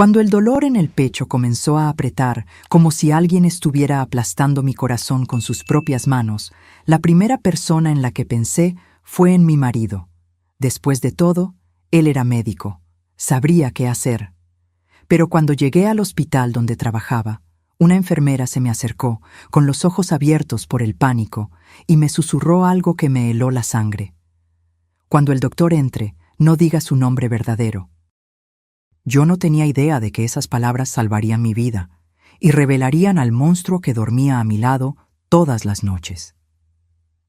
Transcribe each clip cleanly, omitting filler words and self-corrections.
Cuando el dolor en el pecho comenzó a apretar, como si alguien estuviera aplastando mi corazón con sus propias manos, la primera persona en la que pensé fue en mi marido. Después de todo, él era médico, sabría qué hacer. Pero cuando llegué al hospital donde trabajaba, una enfermera se me acercó, con los ojos abiertos por el pánico, y me susurró algo que me heló la sangre. Cuando el doctor entre, no diga su nombre verdadero. Yo no tenía idea de que esas palabras salvarían mi vida y revelarían al monstruo que dormía a mi lado todas las noches.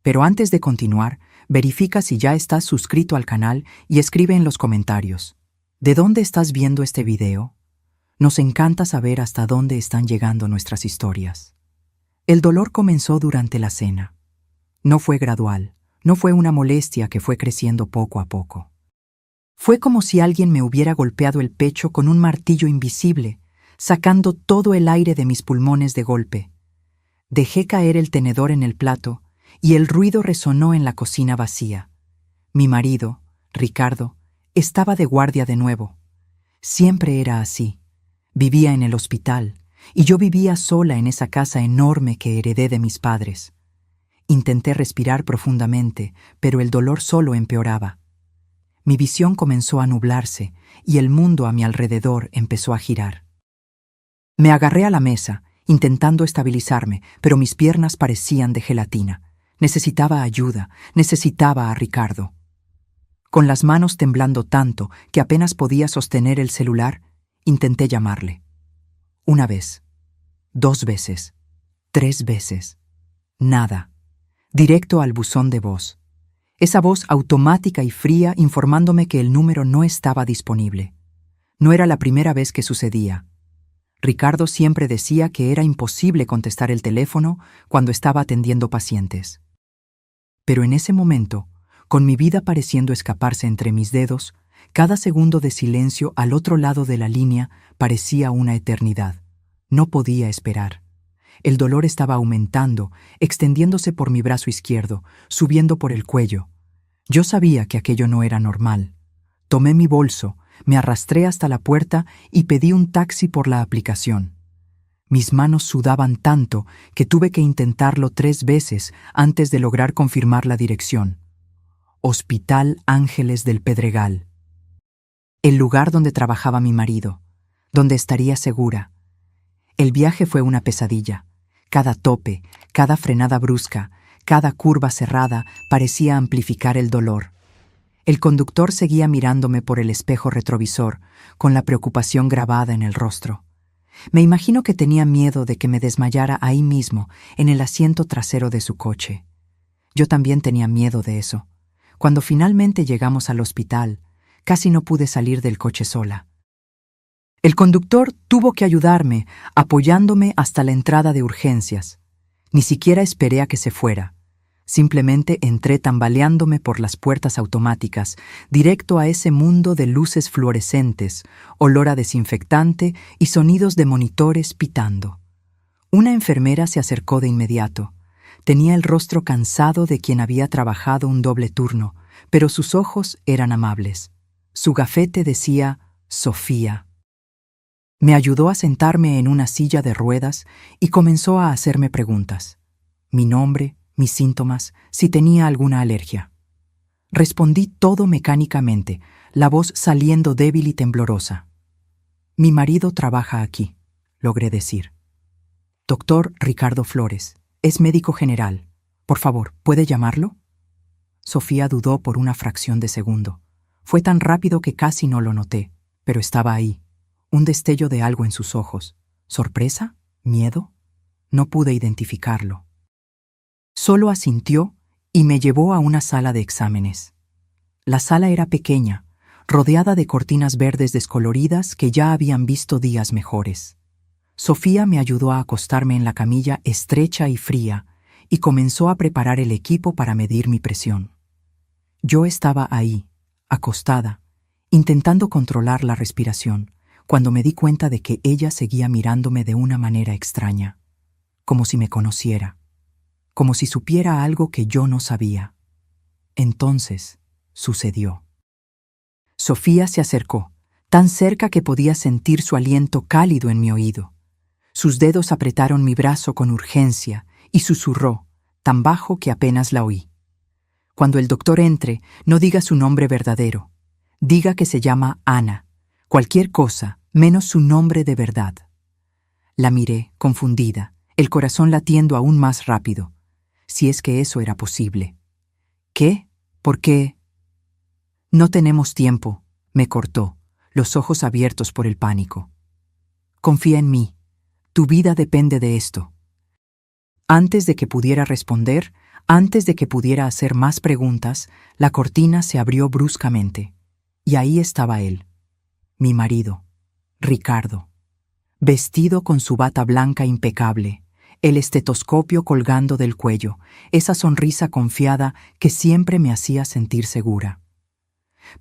Pero antes de continuar, verifica si ya estás suscrito al canal y escribe en los comentarios: ¿de dónde estás viendo este video? Nos encanta saber hasta dónde están llegando nuestras historias. El dolor comenzó durante la cena. No fue gradual, no fue una molestia que fue creciendo poco a poco. Fue como si alguien me hubiera golpeado el pecho con un martillo invisible, sacando todo el aire de mis pulmones de golpe. Dejé caer el tenedor en el plato y el ruido resonó en la cocina vacía. Mi marido, Ricardo, estaba de guardia de nuevo. Siempre era así. Vivía en el hospital y yo vivía sola en esa casa enorme que heredé de mis padres. Intenté respirar profundamente, pero el dolor solo empeoraba. Mi visión comenzó a nublarse y el mundo a mi alrededor empezó a girar. Me agarré a la mesa, intentando estabilizarme, pero mis piernas parecían de gelatina. Necesitaba ayuda, necesitaba a Ricardo. Con las manos temblando tanto que apenas podía sostener el celular, intenté llamarle. 1 vez, 2 veces, 3 veces. Nada. Directo al buzón de voz. Esa voz automática y fría informándome que el número no estaba disponible. No era la primera vez que sucedía. Ricardo siempre decía que era imposible contestar el teléfono cuando estaba atendiendo pacientes. Pero en ese momento, con mi vida pareciendo escaparse entre mis dedos, cada segundo de silencio al otro lado de la línea parecía una eternidad. No podía esperar. El dolor estaba aumentando, extendiéndose por mi brazo izquierdo, subiendo por el cuello. Yo sabía que aquello no era normal. Tomé mi bolso, me arrastré hasta la puerta y pedí un taxi por la aplicación. Mis manos sudaban tanto que tuve que intentarlo 3 veces antes de lograr confirmar la dirección. Hospital Ángeles del Pedregal. El lugar donde trabajaba mi marido, donde estaría segura. El viaje fue una pesadilla. Cada tope, cada frenada brusca, cada curva cerrada parecía amplificar el dolor. El conductor seguía mirándome por el espejo retrovisor, con la preocupación grabada en el rostro. Me imagino que tenía miedo de que me desmayara ahí mismo, en el asiento trasero de su coche. Yo también tenía miedo de eso. Cuando finalmente llegamos al hospital, casi no pude salir del coche sola. El conductor tuvo que ayudarme, apoyándome hasta la entrada de urgencias. Ni siquiera esperé a que se fuera. Simplemente entré tambaleándome por las puertas automáticas, directo a ese mundo de luces fluorescentes, olor a desinfectante y sonidos de monitores pitando. Una enfermera se acercó de inmediato. Tenía el rostro cansado de quien había trabajado un doble turno, pero sus ojos eran amables. Su gafete decía Sofía. Me ayudó a sentarme en una silla de ruedas y comenzó a hacerme preguntas. Mi nombre, mis síntomas, si tenía alguna alergia. Respondí todo mecánicamente, la voz saliendo débil y temblorosa. Mi marido trabaja aquí, logré decir. Doctor Ricardo Flores, es médico general. Por favor, ¿puede llamarlo? Sofía dudó por una fracción de segundo. Fue tan rápido que casi no lo noté, pero estaba ahí. Un destello de algo en sus ojos. ¿Sorpresa? ¿Miedo? No pude identificarlo. Solo asintió y me llevó a una sala de exámenes. La sala era pequeña, rodeada de cortinas verdes descoloridas que ya habían visto días mejores. Sofía me ayudó a acostarme en la camilla estrecha y fría y comenzó a preparar el equipo para medir mi presión. Yo estaba ahí, acostada, intentando controlar la respiración, cuando me di cuenta de que ella seguía mirándome de una manera extraña, como si me conociera, como si supiera algo que yo no sabía. Entonces, sucedió. Sofía se acercó, tan cerca que podía sentir su aliento cálido en mi oído. Sus dedos apretaron mi brazo con urgencia y susurró, tan bajo que apenas la oí. Cuando el doctor entre, no diga su nombre verdadero. Diga que se llama Ana. Cualquier cosa, menos su nombre de verdad. La miré, confundida, el corazón latiendo aún más rápido, si es que eso era posible. ¿Qué? ¿Por qué? No tenemos tiempo, me cortó, los ojos abiertos por el pánico. Confía en mí. Tu vida depende de esto. Antes de que pudiera responder, antes de que pudiera hacer más preguntas, la cortina se abrió bruscamente. Y ahí estaba él, mi marido, Ricardo, vestido con su bata blanca impecable, el estetoscopio colgando del cuello, esa sonrisa confiada que siempre me hacía sentir segura.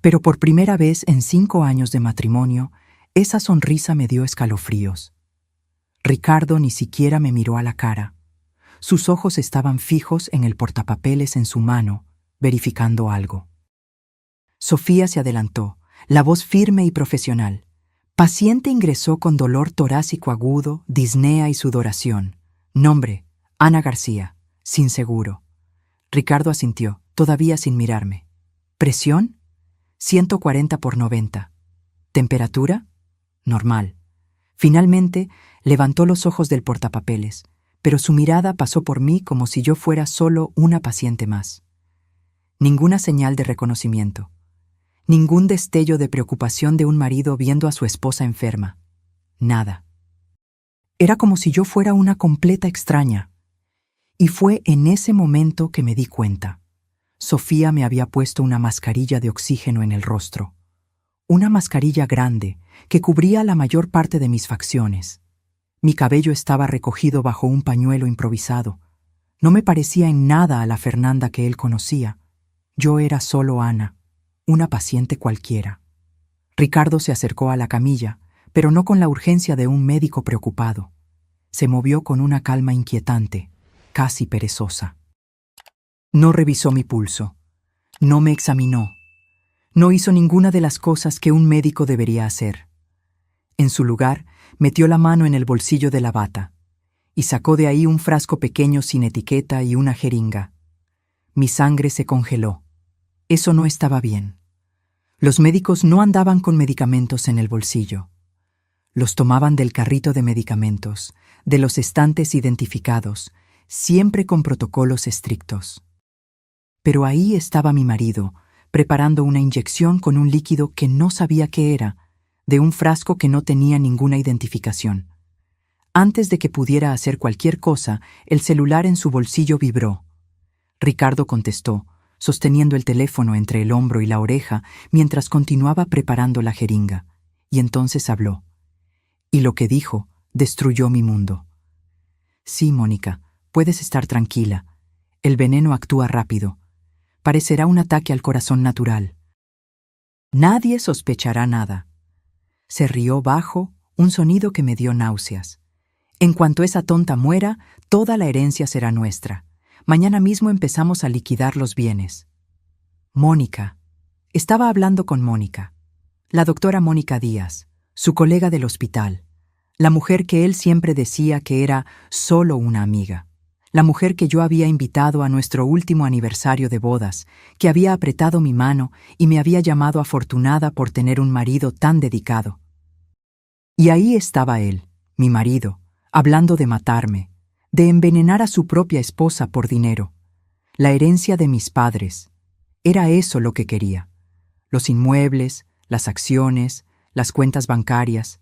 Pero por primera vez en 5 años de matrimonio, esa sonrisa me dio escalofríos. Ricardo ni siquiera me miró a la cara. Sus ojos estaban fijos en el portapapeles en su mano, verificando algo. Sofía se adelantó, la voz firme y profesional. Paciente ingresó con dolor torácico agudo, disnea y sudoración. Nombre, Ana García, sin seguro. Ricardo asintió, todavía sin mirarme. ¿Presión? 140/90. ¿Temperatura? Normal. Finalmente, levantó los ojos del portapapeles, pero su mirada pasó por mí como si yo fuera solo una paciente más. Ninguna señal de reconocimiento. Ningún destello de preocupación de un marido viendo a su esposa enferma. Nada. Era como si yo fuera una completa extraña. Y fue en ese momento que me di cuenta. Sofía me había puesto una mascarilla de oxígeno en el rostro. Una mascarilla grande que cubría la mayor parte de mis facciones. Mi cabello estaba recogido bajo un pañuelo improvisado. No me parecía en nada a la Fernanda que él conocía. Yo era solo Ana, una paciente cualquiera. Ricardo se acercó a la camilla, pero no con la urgencia de un médico preocupado. Se movió con una calma inquietante, casi perezosa. No revisó mi pulso. No me examinó. No hizo ninguna de las cosas que un médico debería hacer. En su lugar, metió la mano en el bolsillo de la bata y sacó de ahí un frasco pequeño sin etiqueta y una jeringa. Mi sangre se congeló. Eso no estaba bien. Los médicos no andaban con medicamentos en el bolsillo. Los tomaban del carrito de medicamentos, de los estantes identificados, siempre con protocolos estrictos. Pero ahí estaba mi marido, preparando una inyección con un líquido que no sabía qué era, de un frasco que no tenía ninguna identificación. Antes de que pudiera hacer cualquier cosa, el celular en su bolsillo vibró. Ricardo contestó, sosteniendo el teléfono entre el hombro y la oreja mientras continuaba preparando la jeringa, y entonces habló. Y lo que dijo destruyó mi mundo. Sí, Mónica, puedes estar tranquila. El veneno actúa rápido. Parecerá un ataque al corazón natural. Nadie sospechará nada. Se rió bajo, un sonido que me dio náuseas. En cuanto esa tonta muera, toda la herencia será nuestra. Mañana mismo empezamos a liquidar los bienes. Mónica. Estaba hablando con Mónica. La doctora Mónica Díaz, su colega del hospital. La mujer que él siempre decía que era solo una amiga. La mujer que yo había invitado a nuestro último aniversario de bodas, que había apretado mi mano y me había llamado afortunada por tener un marido tan dedicado. Y ahí estaba él, mi marido, hablando de matarme, de envenenar a su propia esposa por dinero. La herencia de mis padres. Era eso lo que quería. Los inmuebles, las acciones, las cuentas bancarias,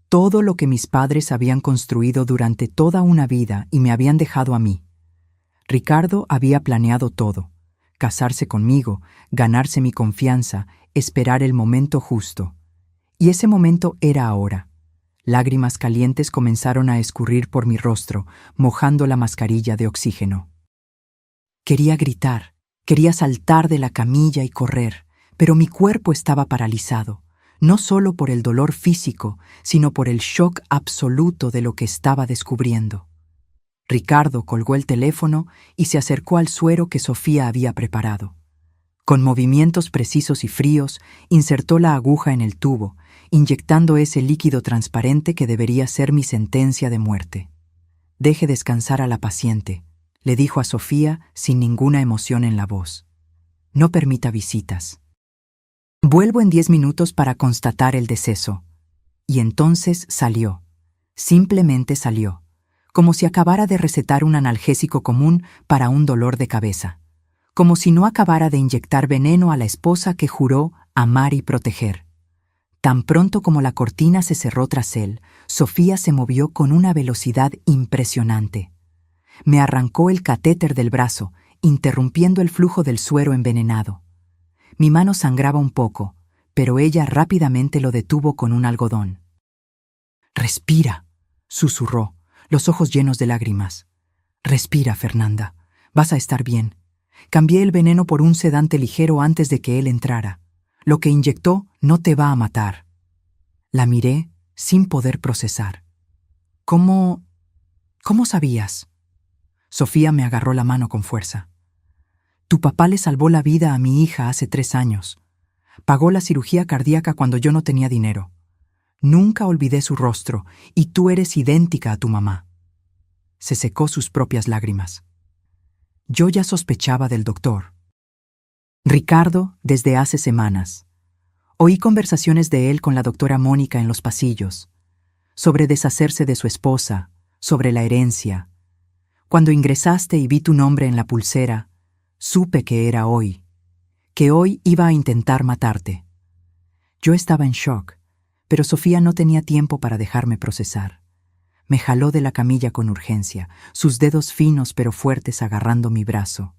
todo lo que mis padres habían construido durante toda una vida y me habían dejado a mí. Ricardo había planeado todo: casarse conmigo, ganarse mi confianza, esperar el momento justo. Y ese momento era ahora. Lágrimas calientes comenzaron a escurrir por mi rostro, mojando la mascarilla de oxígeno. Quería gritar, quería saltar de la camilla y correr, pero mi cuerpo estaba paralizado, no solo por el dolor físico, sino por el shock absoluto de lo que estaba descubriendo. Ricardo colgó el teléfono y se acercó al suero que Sofía había preparado. Con movimientos precisos y fríos, insertó la aguja en el tubo inyectando ese líquido transparente que debería ser mi sentencia de muerte. «Deje descansar a la paciente», le dijo a Sofía sin ninguna emoción en la voz. «No permita visitas. Vuelvo en 10 minutos para constatar el deceso». Y entonces salió. Simplemente salió, como si acabara de recetar un analgésico común para un dolor de cabeza, como si no acabara de inyectar veneno a la esposa que juró amar y proteger. Tan pronto como la cortina se cerró tras él, Sofía se movió con una velocidad impresionante. Me arrancó el catéter del brazo, interrumpiendo el flujo del suero envenenado. Mi mano sangraba un poco, pero ella rápidamente lo detuvo con un algodón. «Respira», susurró, los ojos llenos de lágrimas. «Respira, Fernanda. Vas a estar bien. Cambié el veneno por un sedante ligero antes de que él entrara. Lo que inyectó no te va a matar». La miré sin poder procesar. «¿Cómo sabías?» Sofía me agarró la mano con fuerza. «Tu papá le salvó la vida a mi hija hace 3 años. Pagó la cirugía cardíaca cuando yo no tenía dinero. Nunca olvidé su rostro, y tú eres idéntica a tu mamá». Se secó sus propias lágrimas. Yo ya sospechaba del doctor. Ricardo, desde hace semanas. Oí conversaciones de él con la doctora Mónica en los pasillos, sobre deshacerse de su esposa, sobre la herencia. Cuando ingresaste y vi tu nombre en la pulsera, supe que era hoy, que hoy iba a intentar matarte. Yo estaba en shock, pero Sofía no tenía tiempo para dejarme procesar. Me jaló de la camilla con urgencia, sus dedos finos pero fuertes agarrando mi brazo.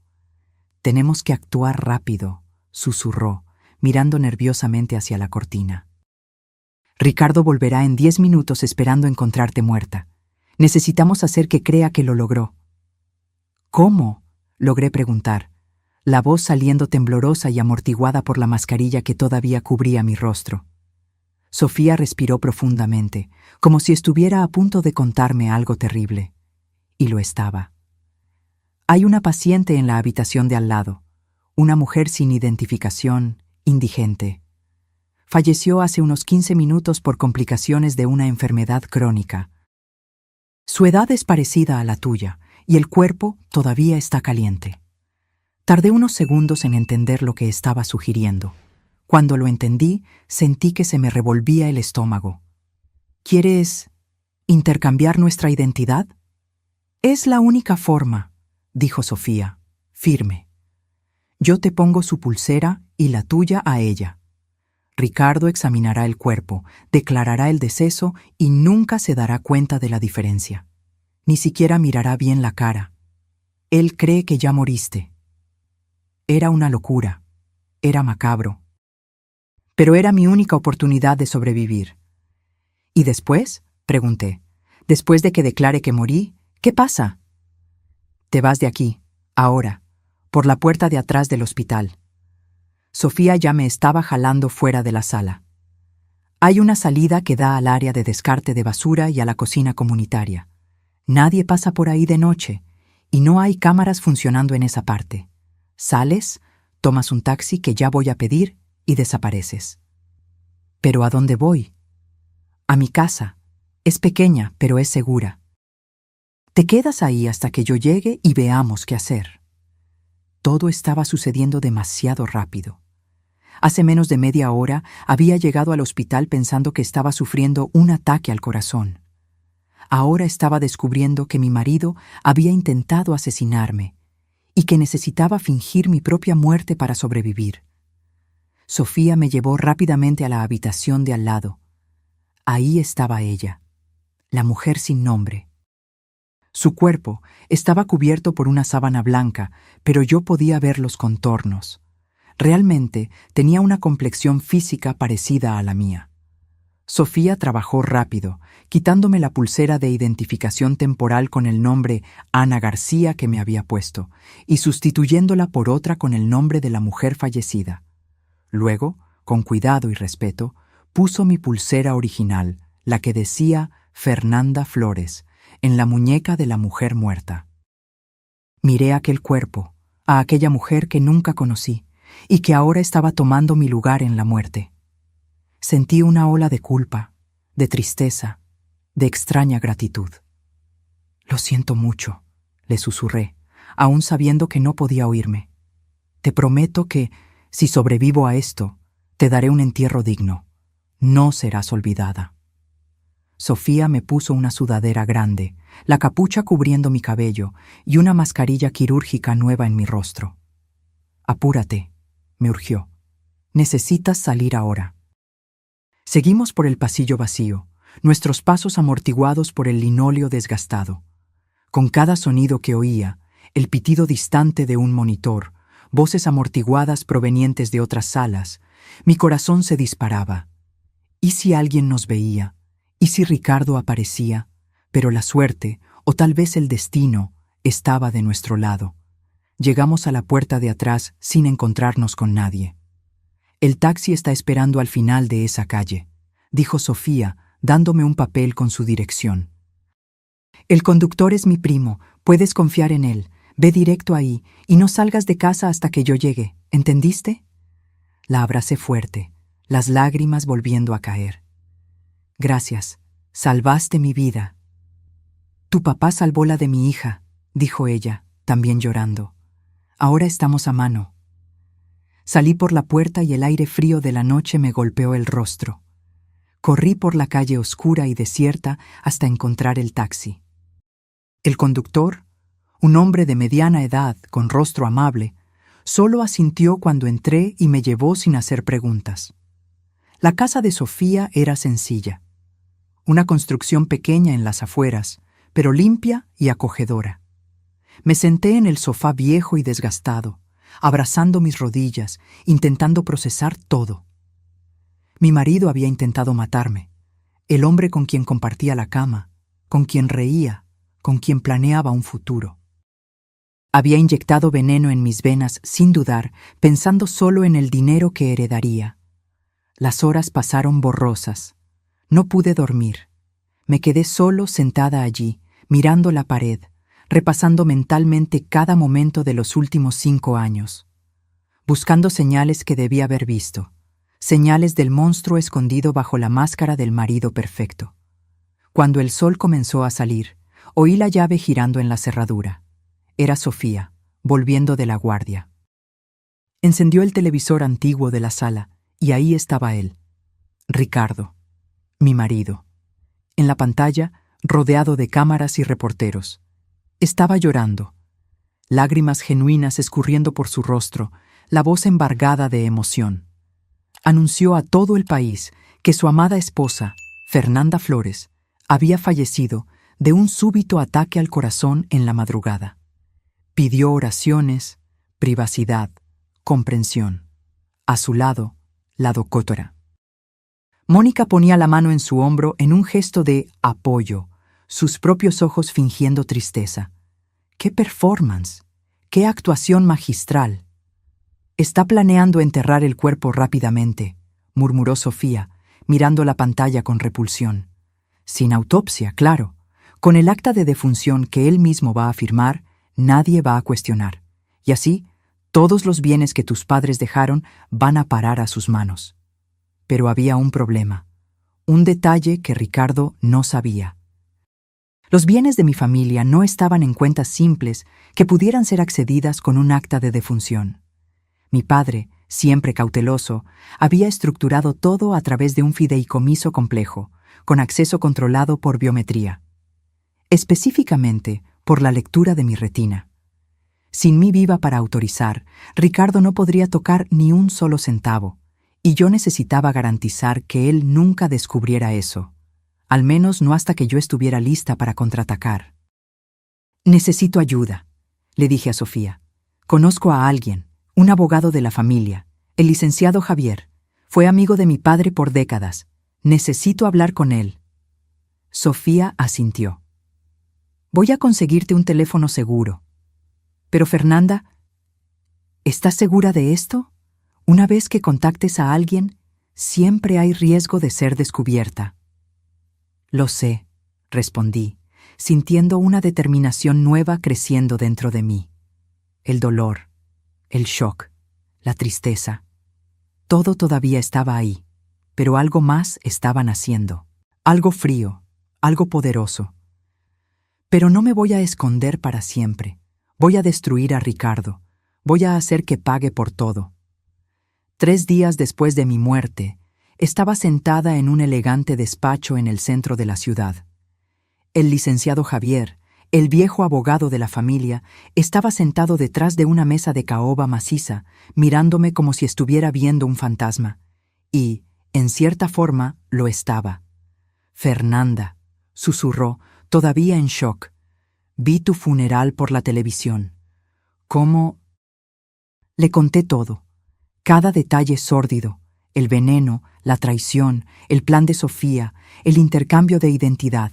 «Tenemos que actuar rápido», susurró, mirando nerviosamente hacia la cortina. «Ricardo volverá en 10 minutos esperando encontrarte muerta. Necesitamos hacer que crea que lo logró». «¿Cómo?», logré preguntar, la voz saliendo temblorosa y amortiguada por la mascarilla que todavía cubría mi rostro. Sofía respiró profundamente, como si estuviera a punto de contarme algo terrible. Y lo estaba. «Hay una paciente en la habitación de al lado, una mujer sin identificación, indigente. Falleció hace unos 15 minutos por complicaciones de una enfermedad crónica. Su edad es parecida a la tuya, y el cuerpo todavía está caliente». Tardé unos segundos en entender lo que estaba sugiriendo. Cuando lo entendí, sentí que se me revolvía el estómago. «¿Quieres intercambiar nuestra identidad?» «Es la única forma», dijo Sofía, firme. «Yo te pongo su pulsera y la tuya a ella. Ricardo examinará el cuerpo, declarará el deceso y nunca se dará cuenta de la diferencia. Ni siquiera mirará bien la cara. Él cree que ya moriste». Era una locura. Era macabro. Pero era mi única oportunidad de sobrevivir. «¿Y después?», pregunté. «Después de que declare que morí, ¿qué pasa?» «Te vas de aquí, ahora, por la puerta de atrás del hospital». Sofía ya me estaba jalando fuera de la sala. «Hay una salida que da al área de descarte de basura y a la cocina comunitaria. Nadie pasa por ahí de noche, y no hay cámaras funcionando en esa parte. Sales, tomas un taxi que ya voy a pedir y desapareces». «¿Pero a dónde voy?» «A mi casa. Es pequeña, pero es segura. Te quedas ahí hasta que yo llegue y veamos qué hacer». Todo estaba sucediendo demasiado rápido. Hace menos de media hora había llegado al hospital pensando que estaba sufriendo un ataque al corazón. Ahora estaba descubriendo que mi marido había intentado asesinarme y que necesitaba fingir mi propia muerte para sobrevivir. Sofía me llevó rápidamente a la habitación de al lado. Ahí estaba ella, la mujer sin nombre. Su cuerpo estaba cubierto por una sábana blanca, pero yo podía ver los contornos. Realmente tenía una complexión física parecida a la mía. Sofía trabajó rápido, quitándome la pulsera de identificación temporal con el nombre Ana García que me había puesto, y sustituyéndola por otra con el nombre de la mujer fallecida. Luego, con cuidado y respeto, puso mi pulsera original, la que decía Fernanda Flores, en la muñeca de la mujer muerta. Miré aquel cuerpo, a aquella mujer que nunca conocí, y que ahora estaba tomando mi lugar en la muerte. Sentí una ola de culpa, de tristeza, de extraña gratitud. «Lo siento mucho», le susurré, aún sabiendo que no podía oírme. «Te prometo que, si sobrevivo a esto, te daré un entierro digno. No serás olvidada». Sofía me puso una sudadera grande, la capucha cubriendo mi cabello y una mascarilla quirúrgica nueva en mi rostro. «Apúrate», me urgió. «Necesitas salir ahora». Seguimos por el pasillo vacío, nuestros pasos amortiguados por el linóleo desgastado. Con cada sonido que oía, el pitido distante de un monitor, voces amortiguadas provenientes de otras salas, mi corazón se disparaba. ¿Y si alguien nos veía? ¿Y si Ricardo aparecía? Pero la suerte, o tal vez el destino, estaba de nuestro lado. Llegamos a la puerta de atrás sin encontrarnos con nadie. «El taxi está esperando al final de esa calle», dijo Sofía, dándome un papel con su dirección. «El conductor es mi primo, puedes confiar en él. Ve directo ahí y no salgas de casa hasta que yo llegue, ¿entendiste?» La abracé fuerte, las lágrimas volviendo a caer. «Gracias, salvaste mi vida». «Tu papá salvó la de mi hija», dijo ella, también llorando. «Ahora estamos a mano». Salí por la puerta y el aire frío de la noche me golpeó el rostro. Corrí por la calle oscura y desierta hasta encontrar el taxi. El conductor, un hombre de mediana edad con rostro amable, solo asintió cuando entré y me llevó sin hacer preguntas. La casa de Sofía era sencilla. Una construcción pequeña en las afueras, pero limpia y acogedora. Me senté en el sofá viejo y desgastado, abrazando mis rodillas, intentando procesar todo. Mi marido había intentado matarme, el hombre con quien compartía la cama, con quien reía, con quien planeaba un futuro. Había inyectado veneno en mis venas sin dudar, pensando solo en el dinero que heredaría. Las horas pasaron borrosas. No pude dormir. Me quedé solo sentada allí, mirando la pared, repasando mentalmente cada momento de los últimos 5 años, buscando señales que debía haber visto, señales del monstruo escondido bajo la máscara del marido perfecto. Cuando el sol comenzó a salir, oí la llave girando en la cerradura. Era Sofía, volviendo de la guardia. Encendió el televisor antiguo de la sala, y ahí estaba él, Ricardo, mi marido. En la pantalla, rodeado de cámaras y reporteros. Estaba llorando, lágrimas genuinas escurriendo por su rostro, la voz embargada de emoción. Anunció a todo el país que su amada esposa, Fernanda Flores, había fallecido de un súbito ataque al corazón en la madrugada. Pidió oraciones, privacidad, comprensión. A su lado, la doctora. Mónica ponía la mano en su hombro en un gesto de apoyo, sus propios ojos fingiendo tristeza. ¡Qué performance! ¡Qué actuación magistral! «Está planeando enterrar el cuerpo rápidamente», murmuró Sofía, mirando la pantalla con repulsión. «Sin autopsia, claro. Con el acta de defunción que él mismo va a firmar, nadie va a cuestionar. Y así, todos los bienes que tus padres dejaron van a parar a sus manos». Pero había un problema, un detalle que Ricardo no sabía. Los bienes de mi familia no estaban en cuentas simples que pudieran ser accedidas con un acta de defunción. Mi padre, siempre cauteloso, había estructurado todo a través de un fideicomiso complejo, con acceso controlado por biometría. Específicamente, por la lectura de mi retina. Sin mí viva para autorizar, Ricardo no podría tocar ni un solo centavo, y yo necesitaba garantizar que él nunca descubriera eso. Al menos no hasta que yo estuviera lista para contraatacar. «Necesito ayuda», le dije a Sofía. «Conozco a alguien, un abogado de la familia, el licenciado Javier. Fue amigo de mi padre por décadas. Necesito hablar con él». Sofía asintió. «Voy a conseguirte un teléfono seguro». «Pero Fernanda, ¿estás segura de esto? Una vez que contactes a alguien, siempre hay riesgo de ser descubierta». «Lo sé», respondí, sintiendo una determinación nueva creciendo dentro de mí. El dolor, el shock, la tristeza, todo todavía estaba ahí, pero algo más estaban haciendo. Algo frío, algo poderoso. Pero no me voy a esconder para siempre. Voy a destruir a Ricardo. Voy a hacer que pague por todo. 3 días después de mi muerte, estaba sentada en un elegante despacho en el centro de la ciudad. El licenciado Javier, el viejo abogado de la familia, estaba sentado detrás de una mesa de caoba maciza, mirándome como si estuviera viendo un fantasma. Y, en cierta forma, lo estaba. «Fernanda», susurró, todavía en shock. «Vi tu funeral por la televisión». «¿Cómo?» Le conté todo. Cada detalle sórdido, el veneno, la traición, el plan de Sofía, el intercambio de identidad.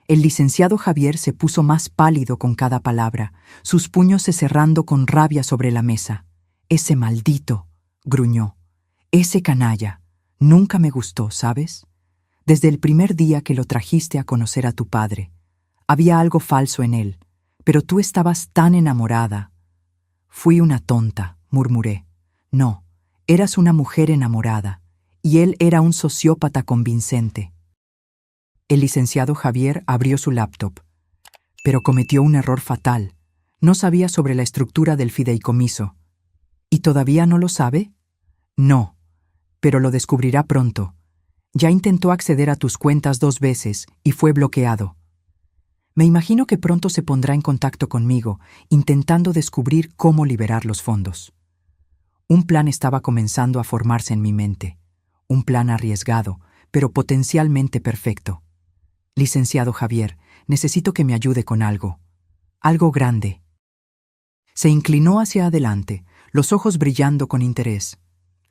El licenciado Javier se puso más pálido con cada palabra, sus puños se cerrando con rabia sobre la mesa. «Ese maldito», gruñó. «Ese canalla. Nunca me gustó, ¿sabes? Desde el primer día que lo trajiste a conocer a tu padre. Había algo falso en él, pero tú estabas tan enamorada». «Fui una tonta», murmuré. «No, eras una mujer enamorada, y él era un sociópata convincente». El licenciado Javier abrió su laptop, pero cometió un error fatal. No sabía sobre la estructura del fideicomiso. ¿Y todavía no lo sabe? No, pero lo descubrirá pronto. Ya intentó acceder a tus cuentas 2 veces y fue bloqueado. Me imagino que pronto se pondrá en contacto conmigo, intentando descubrir cómo liberar los fondos. Un plan estaba comenzando a formarse en mi mente. Un plan arriesgado, pero potencialmente perfecto. «Licenciado Javier, necesito que me ayude con algo. Algo grande». Se inclinó hacia adelante, los ojos brillando con interés.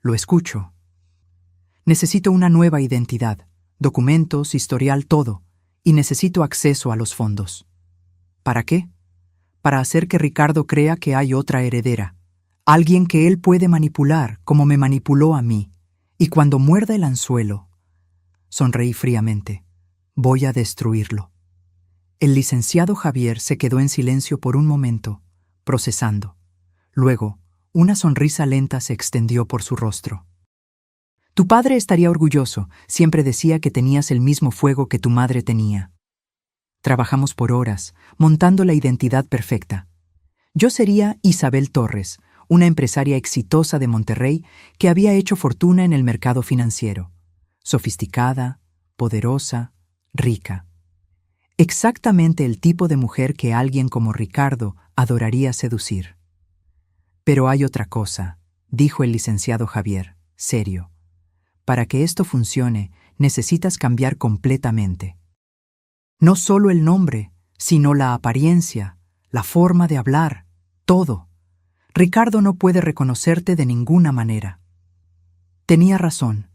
«Lo escucho». «Necesito una nueva identidad, documentos, historial, todo, y necesito acceso a los fondos». «¿Para qué?» «Para hacer que Ricardo crea que hay otra heredera. Alguien que él puede manipular, como me manipuló a mí. Y cuando muerda el anzuelo...» Sonreí fríamente. «Voy a destruirlo». El licenciado Javier se quedó en silencio por un momento, procesando. Luego, una sonrisa lenta se extendió por su rostro. «Tu padre estaría orgulloso, siempre decía que tenías el mismo fuego que tu madre tenía». Trabajamos por horas, montando la identidad perfecta. Yo sería Isabel Torres, una empresaria exitosa de Monterrey que había hecho fortuna en el mercado financiero. Sofisticada, poderosa, rica. Exactamente el tipo de mujer que alguien como Ricardo adoraría seducir. «Pero hay otra cosa», dijo el licenciado Javier, serio. «Para que esto funcione, necesitas cambiar completamente. No solo el nombre, sino la apariencia, la forma de hablar, todo. Ricardo no puede reconocerte de ninguna manera». Tenía razón.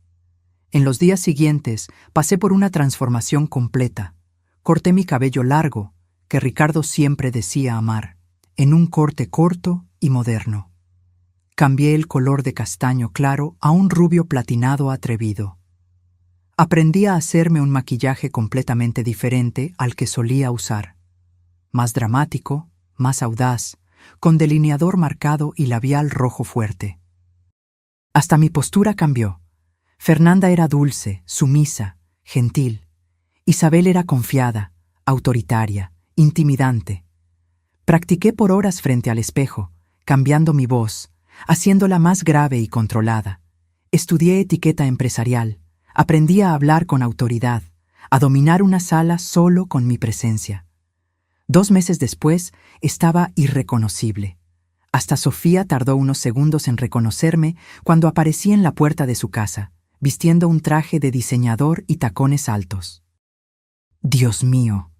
En los días siguientes pasé por una transformación completa. Corté mi cabello largo, que Ricardo siempre decía amar, en un corte corto y moderno. Cambié el color de castaño claro a un rubio platinado atrevido. Aprendí a hacerme un maquillaje completamente diferente al que solía usar. Más dramático, más audaz, con delineador marcado y labial rojo fuerte. Hasta mi postura cambió. Fernanda era dulce, sumisa, gentil. Isabel era confiada, autoritaria, intimidante. Practiqué por horas frente al espejo, cambiando mi voz, haciéndola más grave y controlada. Estudié etiqueta empresarial, aprendí a hablar con autoridad, a dominar una sala solo con mi presencia. 2 meses después estaba irreconocible. Hasta Sofía tardó unos segundos en reconocerme cuando aparecí en la puerta de su casa, vistiendo un traje de diseñador y tacones altos. «Dios mío»,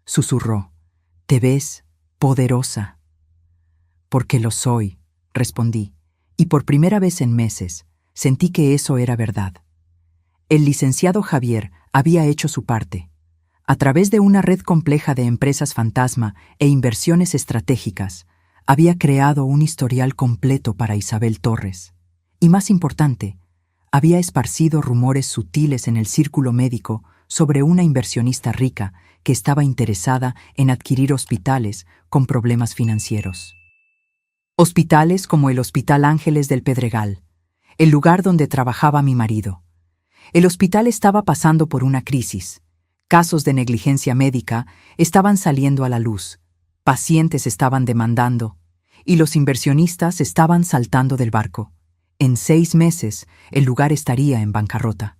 susurró, «te ves poderosa». «Porque lo soy», respondí, y por primera vez en meses sentí que eso era verdad. El licenciado Javier había hecho su parte. A través de una red compleja de empresas fantasma e inversiones estratégicas, había creado un historial completo para Isabel Torres. Y más importante, había esparcido rumores sutiles en el círculo médico sobre una inversionista rica que estaba interesada en adquirir hospitales con problemas financieros. Hospitales como el Hospital Ángeles del Pedregal, el lugar donde trabajaba mi marido. El hospital estaba pasando por una crisis. Casos de negligencia médica estaban saliendo a la luz, pacientes estaban demandando, y los inversionistas estaban saltando del barco. En 6 meses, el lugar estaría en bancarrota,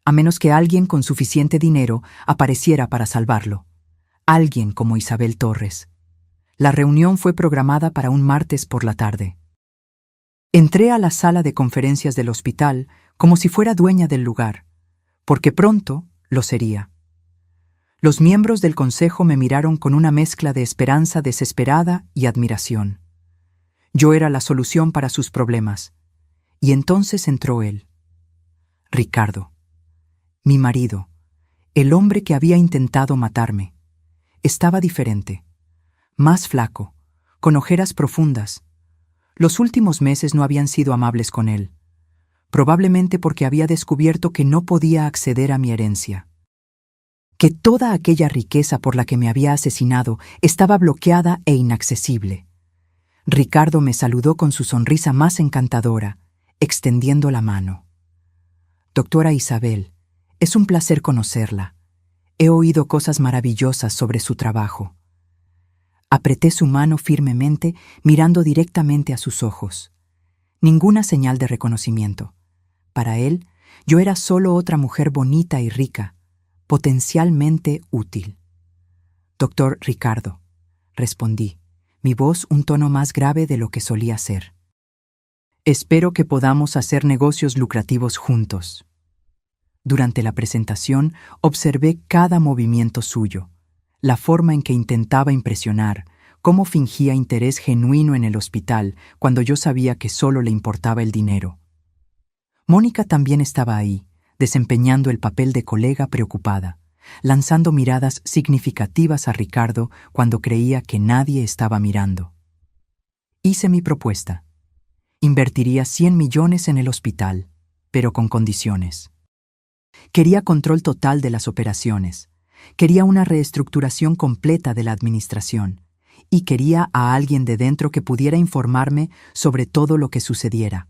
a menos que alguien con suficiente dinero apareciera para salvarlo. Alguien como Isabel Torres. La reunión fue programada para un martes por la tarde. Entré a la sala de conferencias del hospital como si fuera dueña del lugar, porque pronto lo sería. Los miembros del consejo me miraron con una mezcla de esperanza desesperada y admiración. Yo era la solución para sus problemas. Y entonces entró él. Ricardo. Mi marido. El hombre que había intentado matarme. Estaba diferente. Más flaco, con ojeras profundas. Los últimos meses no habían sido amables con él. Probablemente porque había descubierto que no podía acceder a mi herencia. Que toda aquella riqueza por la que me había asesinado estaba bloqueada e inaccesible. Ricardo me saludó con su sonrisa más encantadora, extendiendo la mano. Doctora Isabel, es un placer conocerla. He oído cosas maravillosas sobre su trabajo. Apreté su mano firmemente, mirando directamente a sus ojos. Ninguna señal de reconocimiento. Para él, yo era solo otra mujer bonita y rica, potencialmente útil. Doctor Ricardo, respondí, mi voz un tono más grave de lo que solía ser. Espero que podamos hacer negocios lucrativos juntos. Durante la presentación, observé cada movimiento suyo, la forma en que intentaba impresionar, cómo fingía interés genuino en el hospital cuando yo sabía que solo le importaba el dinero. Mónica también estaba ahí, desempeñando el papel de colega preocupada, lanzando miradas significativas a Ricardo cuando creía que nadie estaba mirando. Hice mi propuesta. Invertiría 100 millones en el hospital, pero con condiciones. Quería control total de las operaciones, quería una reestructuración completa de la administración, y quería a alguien de dentro que pudiera informarme sobre todo lo que sucediera.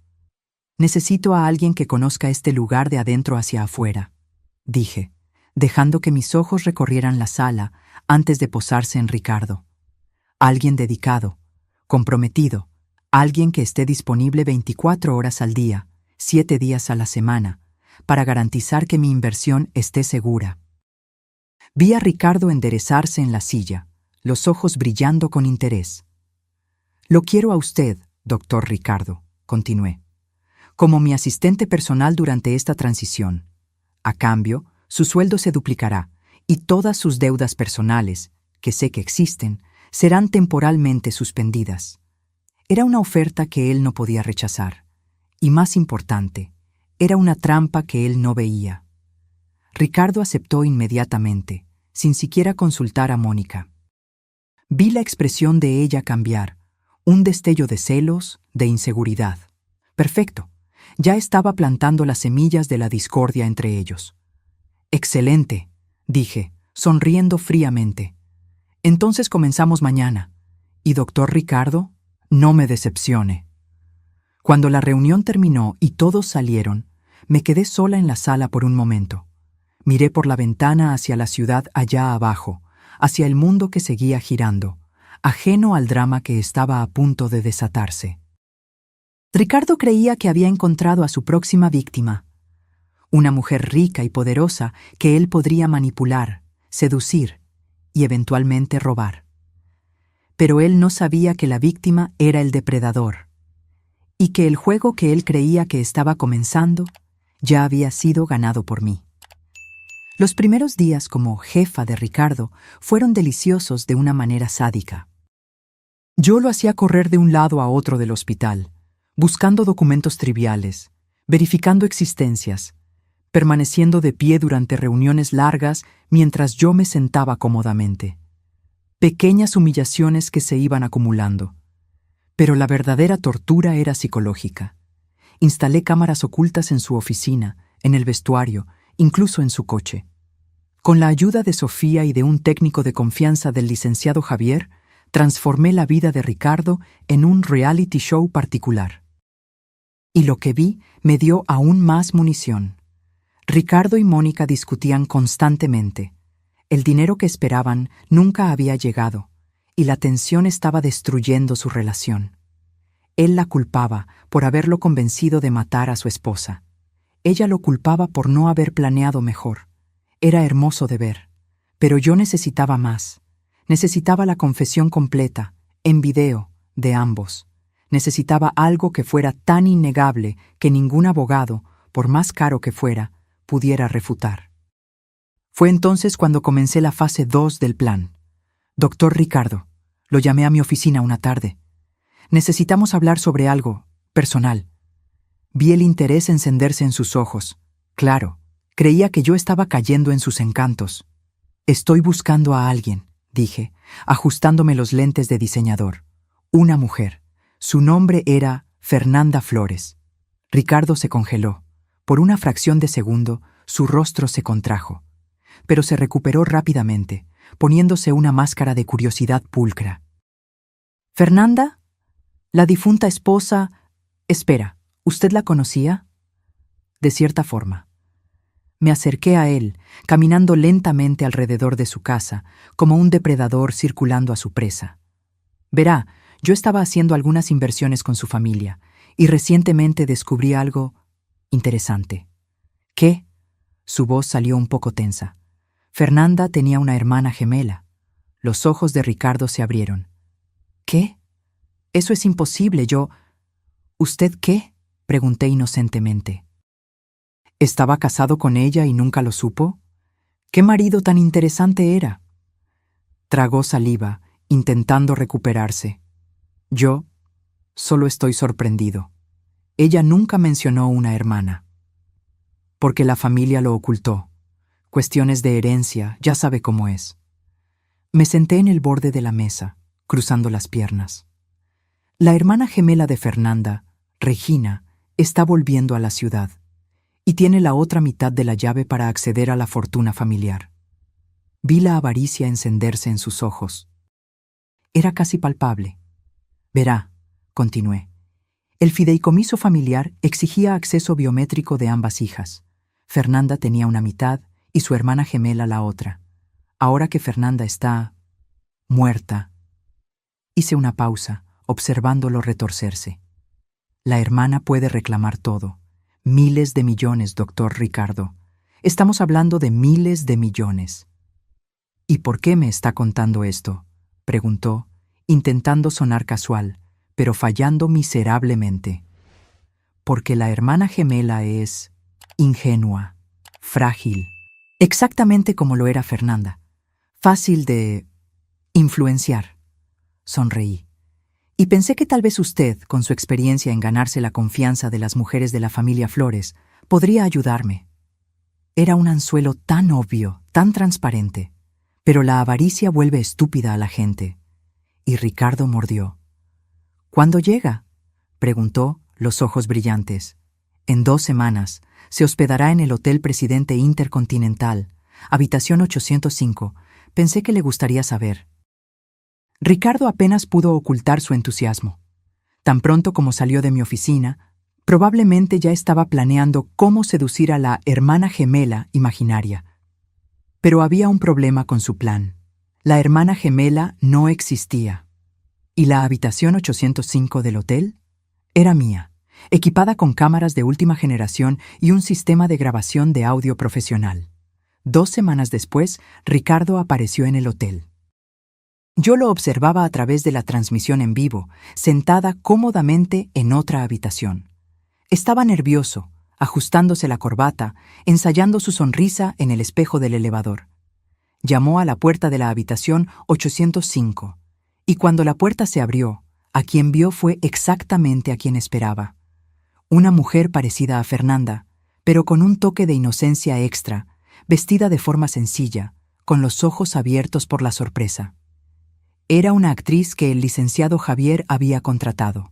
Necesito a alguien que conozca este lugar de adentro hacia afuera, dije, dejando que mis ojos recorrieran la sala antes de posarse en Ricardo. Alguien dedicado, comprometido, alguien que esté disponible 24 horas al día, 7 días a la semana, para garantizar que mi inversión esté segura. Vi a Ricardo enderezarse en la silla, los ojos brillando con interés. Lo quiero a usted, doctor Ricardo, continué, como mi asistente personal durante esta transición. A cambio, su sueldo se duplicará y todas sus deudas personales, que sé que existen, serán temporalmente suspendidas. Era una oferta que él no podía rechazar. Y más importante, era una trampa que él no veía. Ricardo aceptó inmediatamente, sin siquiera consultar a Mónica. Vi la expresión de ella cambiar, un destello de celos, de inseguridad. Perfecto, ya estaba plantando las semillas de la discordia entre ellos. Excelente, dije, sonriendo fríamente. Entonces comenzamos mañana. Y doctor Ricardo, no me decepcione. Cuando la reunión terminó y todos salieron, me quedé sola en la sala por un momento. Miré por la ventana hacia la ciudad allá abajo, hacia el mundo que seguía girando, ajeno al drama que estaba a punto de desatarse. Ricardo creía que había encontrado a su próxima víctima, una mujer rica y poderosa que él podría manipular, seducir y eventualmente robar. Pero él no sabía que la víctima era el depredador, y que el juego que él creía que estaba comenzando ya había sido ganado por mí. Los primeros días como jefa de Ricardo fueron deliciosos de una manera sádica. Yo lo hacía correr de un lado a otro del hospital, buscando documentos triviales, verificando existencias, permaneciendo de pie durante reuniones largas mientras yo me sentaba cómodamente. Pequeñas humillaciones que se iban acumulando. Pero la verdadera tortura era psicológica. Instalé cámaras ocultas en su oficina, en el vestuario, incluso en su coche. Con la ayuda de Sofía y de un técnico de confianza del licenciado Javier, transformé la vida de Ricardo en un reality show particular. Y lo que vi me dio aún más munición. Ricardo y Mónica discutían constantemente. El dinero que esperaban nunca había llegado, y la tensión estaba destruyendo su relación. Él la culpaba por haberlo convencido de matar a su esposa. Ella lo culpaba por no haber planeado mejor. Era hermoso de ver. Pero yo necesitaba más. Necesitaba la confesión completa, en video, de ambos. Necesitaba algo que fuera tan innegable que ningún abogado, por más caro que fuera, pudiera refutar. Fue entonces cuando comencé la fase 2 del plan. Doctor Ricardo, lo llamé a mi oficina una tarde. Necesitamos hablar sobre algo personal. Vi el interés encenderse en sus ojos. Claro, creía que yo estaba cayendo en sus encantos. Estoy buscando a alguien, dije, ajustándome los lentes de diseñador. Una mujer. Su nombre era Fernanda Flores. Ricardo se congeló. Por una fracción de segundo, su rostro se contrajo. Pero se recuperó rápidamente, poniéndose una máscara de curiosidad pulcra. ¿Fernanda? La difunta esposa... Espera, ¿usted la conocía? De cierta forma. Me acerqué a él, caminando lentamente alrededor de su casa, como un depredador circulando a su presa. Verá, yo estaba haciendo algunas inversiones con su familia, y recientemente descubrí algo interesante. ¿Qué? Su voz salió un poco tensa. Fernanda tenía una hermana gemela. Los ojos de Ricardo se abrieron. ¿Qué? Eso es imposible, yo... ¿Usted qué? Pregunté inocentemente. ¿Estaba casado con ella y nunca lo supo? ¿Qué marido tan interesante era? Tragó saliva, intentando recuperarse. Yo solo estoy sorprendido. Ella nunca mencionó una hermana. Porque la familia lo ocultó. Cuestiones de herencia, ya sabe cómo es. Me senté en el borde de la mesa, cruzando las piernas. La hermana gemela de Fernanda, Regina, está volviendo a la ciudad y tiene la otra mitad de la llave para acceder a la fortuna familiar. Vi la avaricia encenderse en sus ojos. Era casi palpable. Verá, continué. El fideicomiso familiar exigía acceso biométrico de ambas hijas. Fernanda tenía una mitad y su hermana gemela la otra. Ahora que Fernanda está... muerta. Hice una pausa, observándolo retorcerse. La hermana puede reclamar todo. Miles de millones, doctor Ricardo. Estamos hablando de miles de millones. ¿Y por qué me está contando esto?, preguntó, intentando sonar casual, pero fallando miserablemente. Porque la hermana gemela es ingenua, frágil, exactamente como lo era Fernanda. Fácil de influenciar. Sonreí. Y pensé que tal vez usted, con su experiencia en ganarse la confianza de las mujeres de la familia Flores, podría ayudarme. Era un anzuelo tan obvio, tan transparente, pero la avaricia vuelve estúpida a la gente. Y Ricardo mordió. ¿Cuándo llega?, preguntó, los ojos brillantes. En 2 semanas. Se hospedará en el Hotel Presidente Intercontinental, habitación 805. Pensé que le gustaría saber. Ricardo apenas pudo ocultar su entusiasmo. Tan pronto como salió de mi oficina, probablemente ya estaba planeando cómo seducir a la hermana gemela imaginaria. Pero había un problema con su plan. La hermana gemela no existía. ¿Y la habitación 805 del hotel? Era mía, equipada con cámaras de última generación y un sistema de grabación de audio profesional. 2 semanas después, Ricardo apareció en el hotel. Yo lo observaba a través de la transmisión en vivo, sentada cómodamente en otra habitación. Estaba nervioso, ajustándose la corbata, ensayando su sonrisa en el espejo del elevador. Llamó a la puerta de la habitación 805, y cuando la puerta se abrió, a quien vio fue exactamente a quien esperaba. Una mujer parecida a Fernanda, pero con un toque de inocencia extra, vestida de forma sencilla, con los ojos abiertos por la sorpresa. Era una actriz que el licenciado Javier había contratado.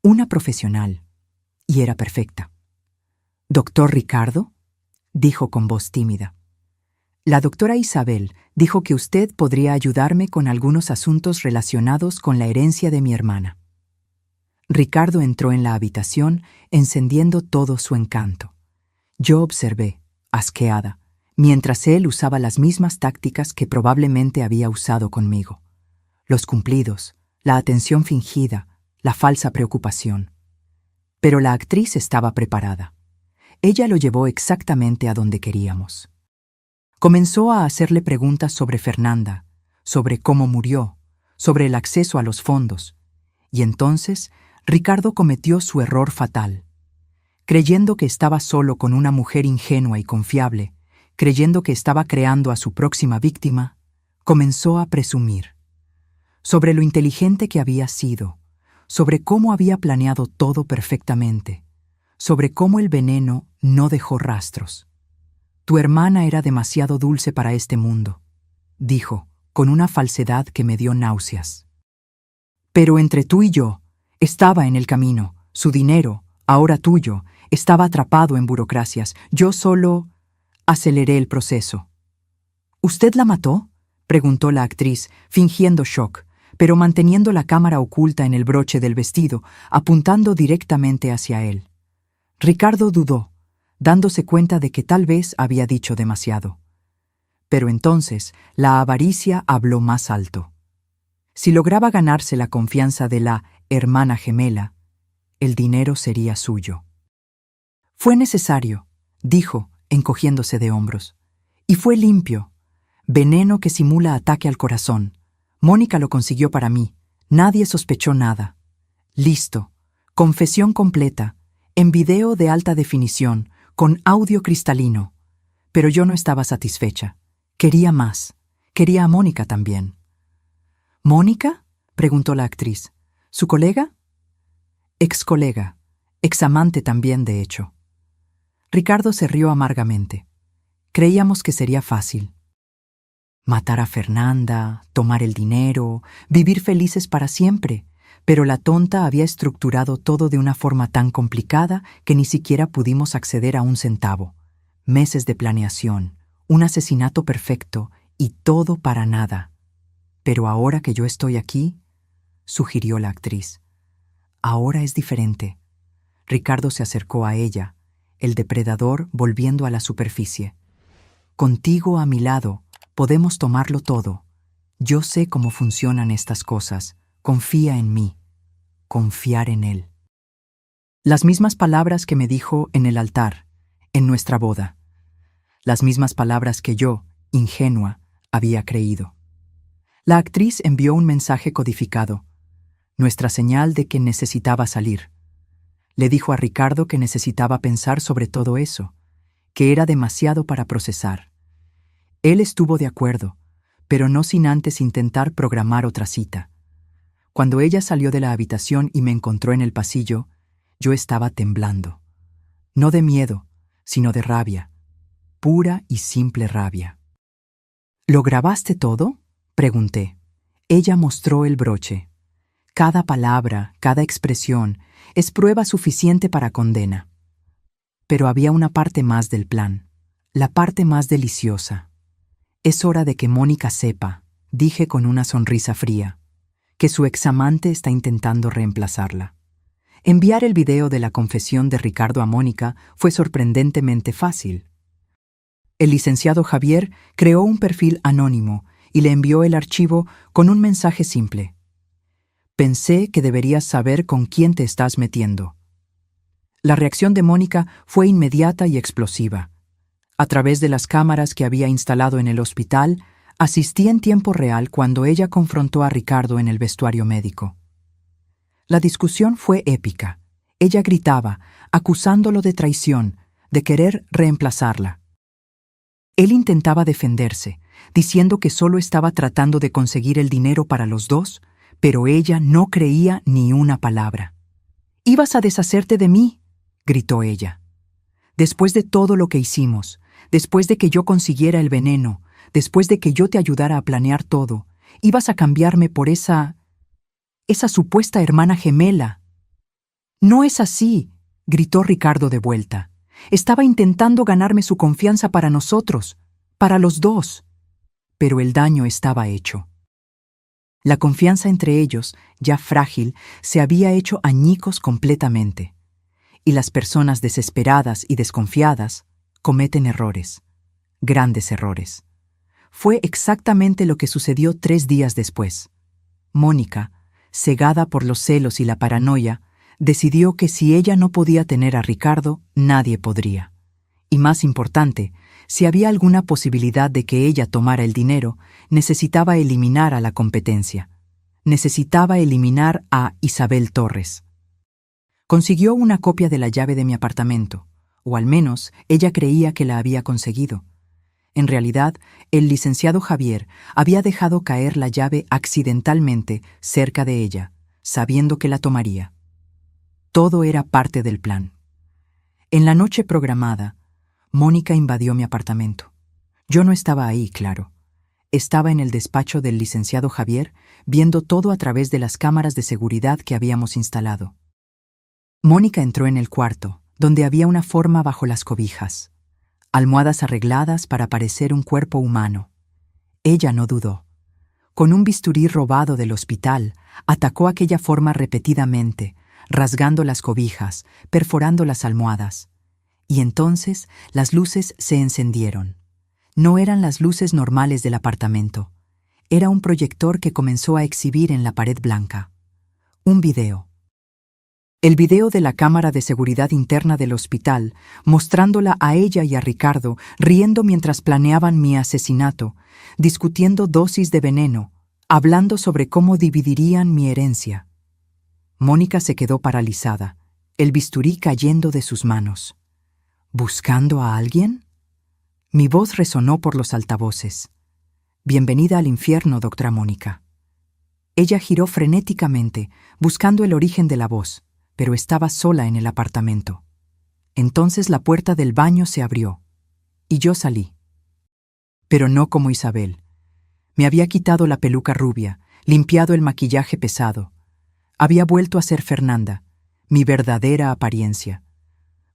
Una profesional, y era perfecta. «¿Doctor Ricardo?», dijo con voz tímida. «La doctora Isabel dijo que usted podría ayudarme con algunos asuntos relacionados con la herencia de mi hermana». Ricardo entró en la habitación, encendiendo todo su encanto. Yo observé, asqueada, mientras él usaba las mismas tácticas que probablemente había usado conmigo. Los cumplidos, la atención fingida, la falsa preocupación. Pero la actriz estaba preparada. Ella lo llevó exactamente a donde queríamos. Comenzó a hacerle preguntas sobre Fernanda, sobre cómo murió, sobre el acceso a los fondos. Y entonces Ricardo cometió su error fatal. Creyendo que estaba solo con una mujer ingenua y confiable, creyendo que estaba creando a su próxima víctima, comenzó a presumir. Sobre lo inteligente que había sido, sobre cómo había planeado todo perfectamente, sobre cómo el veneno no dejó rastros. Tu hermana era demasiado dulce para este mundo, dijo, con una falsedad que me dio náuseas. Pero entre tú y yo, estaba en el camino, su dinero, ahora tuyo, estaba atrapado en burocracias. Yo solo aceleré el proceso. ¿Usted la mató?, preguntó la actriz, fingiendo shock, pero manteniendo la cámara oculta en el broche del vestido, apuntando directamente hacia él. Ricardo dudó, dándose cuenta de que tal vez había dicho demasiado. Pero entonces la avaricia habló más alto. Si lograba ganarse la confianza de la hermana gemela, el dinero sería suyo. Fue necesario, dijo, encogiéndose de hombros. Y fue limpio. Veneno que simula ataque al corazón. Mónica lo consiguió para mí. Nadie sospechó nada. Listo. Confesión completa. En video de alta definición, con audio cristalino. Pero yo no estaba satisfecha. Quería más. Quería a Mónica también. ¿Mónica?, preguntó la actriz. ¿Su colega? Ex-colega. Ex-amante también, de hecho. Ricardo se rió amargamente. Creíamos que sería fácil. Matar a Fernanda, tomar el dinero, vivir felices para siempre. Pero la tonta había estructurado todo de una forma tan complicada que ni siquiera pudimos acceder a un centavo. Meses de planeación, un asesinato perfecto y todo para nada. Pero ahora que yo estoy aquí, sugirió la actriz. Ahora es diferente. Ricardo se acercó a ella, el depredador volviendo a la superficie. Contigo a mi lado, podemos tomarlo todo. Yo sé cómo funcionan estas cosas. Confía en mí. Confiar en él. Las mismas palabras que me dijo en el altar, en nuestra boda. Las mismas palabras que yo, ingenua, había creído. La actriz envió un mensaje codificado, nuestra señal de que necesitaba salir. Le dijo a Ricardo que necesitaba pensar sobre todo eso, que era demasiado para procesar. Él estuvo de acuerdo, pero no sin antes intentar programar otra cita. Cuando ella salió de la habitación y me encontró en el pasillo, yo estaba temblando. No de miedo, sino de rabia. Pura y simple rabia. ¿Lo grabaste todo?, pregunté. Ella mostró el broche. Cada palabra, cada expresión, es prueba suficiente para condena. Pero había una parte más del plan, la parte más deliciosa. Es hora de que Mónica sepa, dije con una sonrisa fría, que su examante está intentando reemplazarla. Enviar el video de la confesión de Ricardo a Mónica fue sorprendentemente fácil. El licenciado Javier creó un perfil anónimo y le envió el archivo con un mensaje simple. Pensé que deberías saber con quién te estás metiendo. La reacción de Mónica fue inmediata y explosiva. A través de las cámaras que había instalado en el hospital, asistí en tiempo real cuando ella confrontó a Ricardo en el vestuario médico. La discusión fue épica. Ella gritaba, acusándolo de traición, de querer reemplazarla. Él intentaba defenderse, diciendo que solo estaba tratando de conseguir el dinero para los dos, pero ella no creía ni una palabra. «¿Ibas a deshacerte de mí?», gritó ella. «Después de todo lo que hicimos, después de que yo consiguiera el veneno, después de que yo te ayudara a planear todo, ibas a cambiarme por esa supuesta hermana gemela». «No es así», gritó Ricardo de vuelta. «Estaba intentando ganarme su confianza para nosotros, para los dos». Pero el daño estaba hecho. La confianza entre ellos, ya frágil, se había hecho añicos completamente. y las personas desesperadas y desconfiadas cometen errores, grandes errores. Fue exactamente lo que sucedió 3 días después. Mónica, cegada por los celos y la paranoia, decidió que si ella no podía tener a Ricardo, nadie podría. Y más importante, si había alguna posibilidad de que ella tomara el dinero, necesitaba eliminar a la competencia. Necesitaba eliminar a Isabel Torres. Consiguió una copia de la llave de mi apartamento, o al menos ella creía que la había conseguido. En realidad, el licenciado Javier había dejado caer la llave accidentalmente cerca de ella, sabiendo que la tomaría. Todo era parte del plan. En la noche programada, Mónica invadió mi apartamento. Yo no estaba ahí, claro. Estaba en el despacho del licenciado Javier, viendo todo a través de las cámaras de seguridad que habíamos instalado. Mónica entró en el cuarto, donde había una forma bajo las cobijas. Almohadas arregladas para parecer un cuerpo humano. Ella no dudó. Con un bisturí robado del hospital, atacó aquella forma repetidamente, rasgando las cobijas, perforando las almohadas. Y entonces las luces se encendieron. No eran las luces normales del apartamento. Era un proyector que comenzó a exhibir en la pared blanca. Un video. El video de la cámara de seguridad interna del hospital, mostrándola a ella y a Ricardo riendo mientras planeaban mi asesinato, discutiendo dosis de veneno, hablando sobre cómo dividirían mi herencia. Mónica se quedó paralizada, el bisturí cayendo de sus manos. ¿Buscando a alguien? Mi voz resonó por los altavoces. Bienvenida al infierno, doctora Mónica. Ella giró frenéticamente, buscando el origen de la voz, pero estaba sola en el apartamento. Entonces la puerta del baño se abrió, y yo salí. Pero no como Isabel. Me había quitado la peluca rubia, limpiado el maquillaje pesado. Había vuelto a ser Fernanda, mi verdadera apariencia.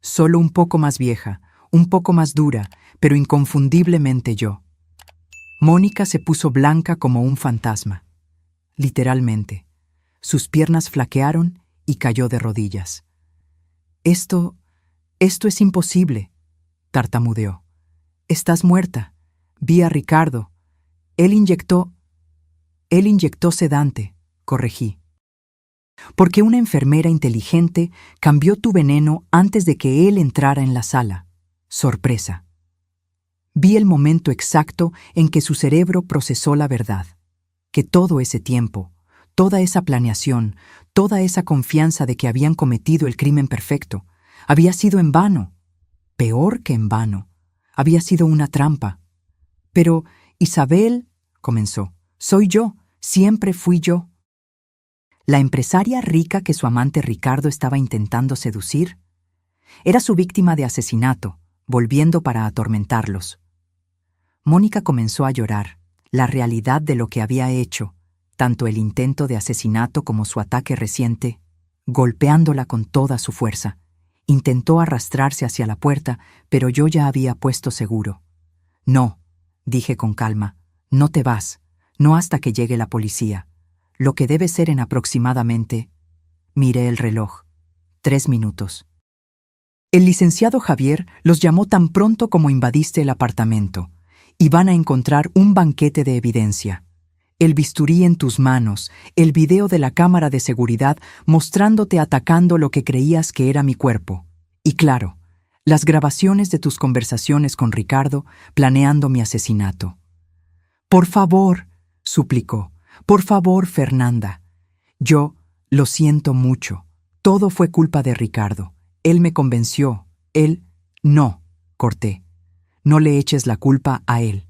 Solo un poco más vieja, un poco más dura, pero inconfundiblemente yo. Mónica se puso blanca como un fantasma. Literalmente. Sus piernas flaquearon y cayó de rodillas. Esto es imposible, tartamudeó. Estás muerta. Vi a Ricardo. Él inyectó sedante, corregí. Porque una enfermera inteligente cambió tu veneno antes de que él entrara en la sala. Sorpresa. Vi el momento exacto en que su cerebro procesó la verdad. Que todo ese tiempo, toda esa planeación, toda esa confianza de que habían cometido el crimen perfecto, había sido en vano. Peor que en vano. Había sido una trampa. Pero, Isabel, comenzó, soy yo, siempre fui yo. ¿La empresaria rica que su amante Ricardo estaba intentando seducir? Era su víctima de asesinato, volviendo para atormentarlos. Mónica comenzó a llorar, la realidad de lo que había hecho, tanto el intento de asesinato como su ataque reciente, golpeándola con toda su fuerza. Intentó arrastrarse hacia la puerta, pero yo ya había puesto seguro. No, dije con calma, no te vas, no hasta que llegue la policía. Lo que debe ser en aproximadamente... Miré el reloj. 3 minutos. El licenciado Javier los llamó tan pronto como invadiste el apartamento, y van a encontrar un banquete de evidencia. El bisturí en tus manos, el video de la cámara de seguridad mostrándote atacando lo que creías que era mi cuerpo. Y claro, las grabaciones de tus conversaciones con Ricardo planeando mi asesinato. Por favor, suplicó, por favor, Fernanda. Yo lo siento mucho. Todo fue culpa de Ricardo. Él me convenció. Él... No, corté. No le eches la culpa a él.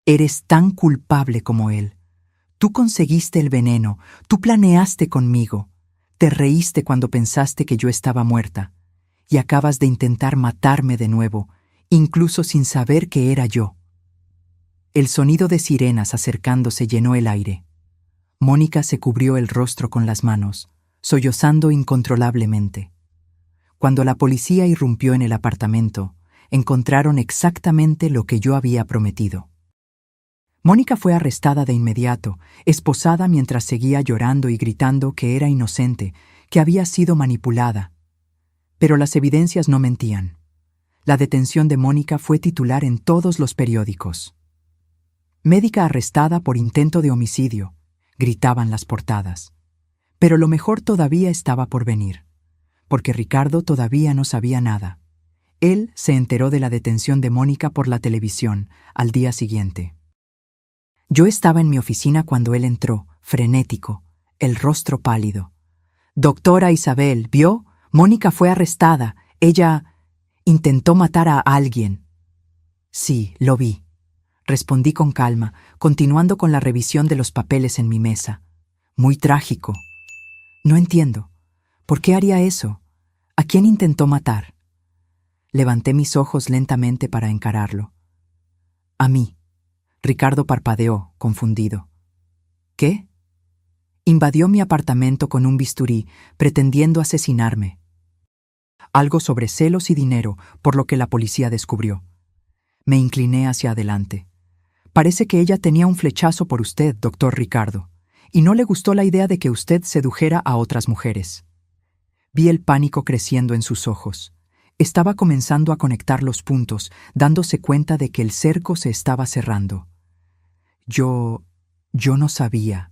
Eres tan culpable como él. Tú conseguiste el veneno, tú planeaste conmigo, te reíste cuando pensaste que yo estaba muerta, y acabas de intentar matarme de nuevo, incluso sin saber que era yo. El sonido de sirenas acercándose llenó el aire. Mónica se cubrió el rostro con las manos, sollozando incontrolablemente. Cuando la policía irrumpió en el apartamento, encontraron exactamente lo que yo había prometido. Mónica fue arrestada de inmediato, esposada mientras seguía llorando y gritando que era inocente, que había sido manipulada. Pero las evidencias no mentían. La detención de Mónica fue titular en todos los periódicos. Médica arrestada por intento de homicidio, gritaban las portadas. Pero lo mejor todavía estaba por venir, porque Ricardo todavía no sabía nada. Él se enteró de la detención de Mónica por la televisión al día siguiente. Yo estaba en mi oficina cuando él entró, frenético, el rostro pálido. «Doctora Isabel, ¿vio? Mónica fue arrestada. Ella intentó matar a alguien». «Sí, lo vi», respondí con calma, continuando con la revisión de los papeles en mi mesa. «Muy trágico. No entiendo. ¿Por qué haría eso? ¿A quién intentó matar?» Levanté mis ojos lentamente para encararlo. «A mí». Ricardo parpadeó, confundido. «¿Qué?» Invadió mi apartamento con un bisturí, pretendiendo asesinarme. Algo sobre celos y dinero, por lo que la policía descubrió. Me incliné hacia adelante. «Parece que ella tenía un flechazo por usted, doctor Ricardo, y no le gustó la idea de que usted sedujera a otras mujeres». Vi el pánico creciendo en sus ojos. Estaba comenzando a conectar los puntos, dándose cuenta de que el cerco se estaba cerrando. Yo no sabía»,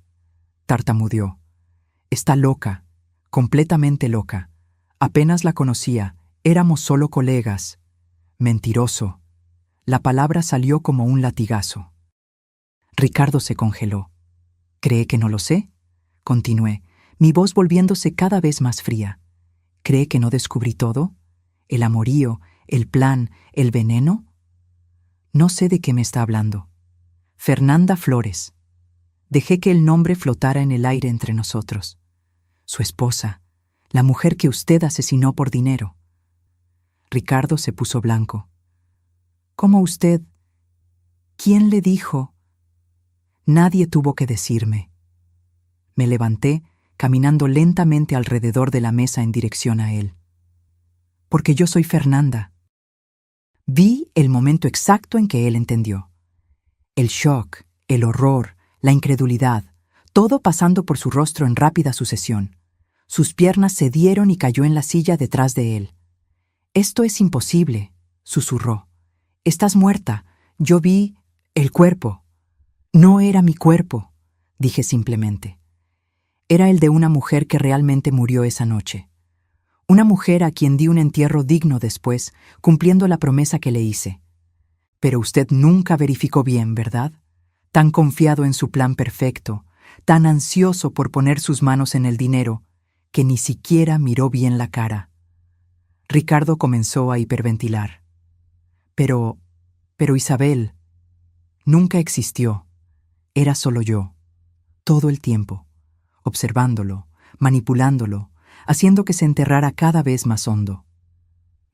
tartamudeó. «Está loca, completamente loca. Apenas la conocía, éramos solo colegas». «Mentiroso». La palabra salió como un latigazo. Ricardo se congeló. «¿Cree que no lo sé?», continué, mi voz volviéndose cada vez más fría. «¿Cree que no descubrí todo? ¿El amorío, el plan, el veneno?» «No sé de qué me está hablando». «Fernanda Flores». Dejé que el nombre flotara en el aire entre nosotros. «Su esposa, la mujer que usted asesinó por dinero». Ricardo se puso blanco. «¿Cómo usted? ¿Quién le dijo?» «Nadie tuvo que decirme». Me levanté, caminando lentamente alrededor de la mesa en dirección a él. «Porque yo soy Fernanda». Vi el momento exacto en que él entendió. El shock, el horror, la incredulidad, todo pasando por su rostro en rápida sucesión. Sus piernas cedieron y cayó en la silla detrás de él. «Esto es imposible», susurró. «Estás muerta. Yo vi el cuerpo». «No era mi cuerpo», dije simplemente. Era el de una mujer que realmente murió esa noche. Una mujer a quien di un entierro digno después, cumpliendo la promesa que le hice. Pero usted nunca verificó bien, ¿verdad? Tan confiado en su plan perfecto, tan ansioso por poner sus manos en el dinero, que ni siquiera miró bien la cara». Ricardo comenzó a hiperventilar. Pero Isabel, nunca existió. Era solo yo, todo el tiempo, observándolo, manipulándolo, haciendo que se enterrara cada vez más hondo.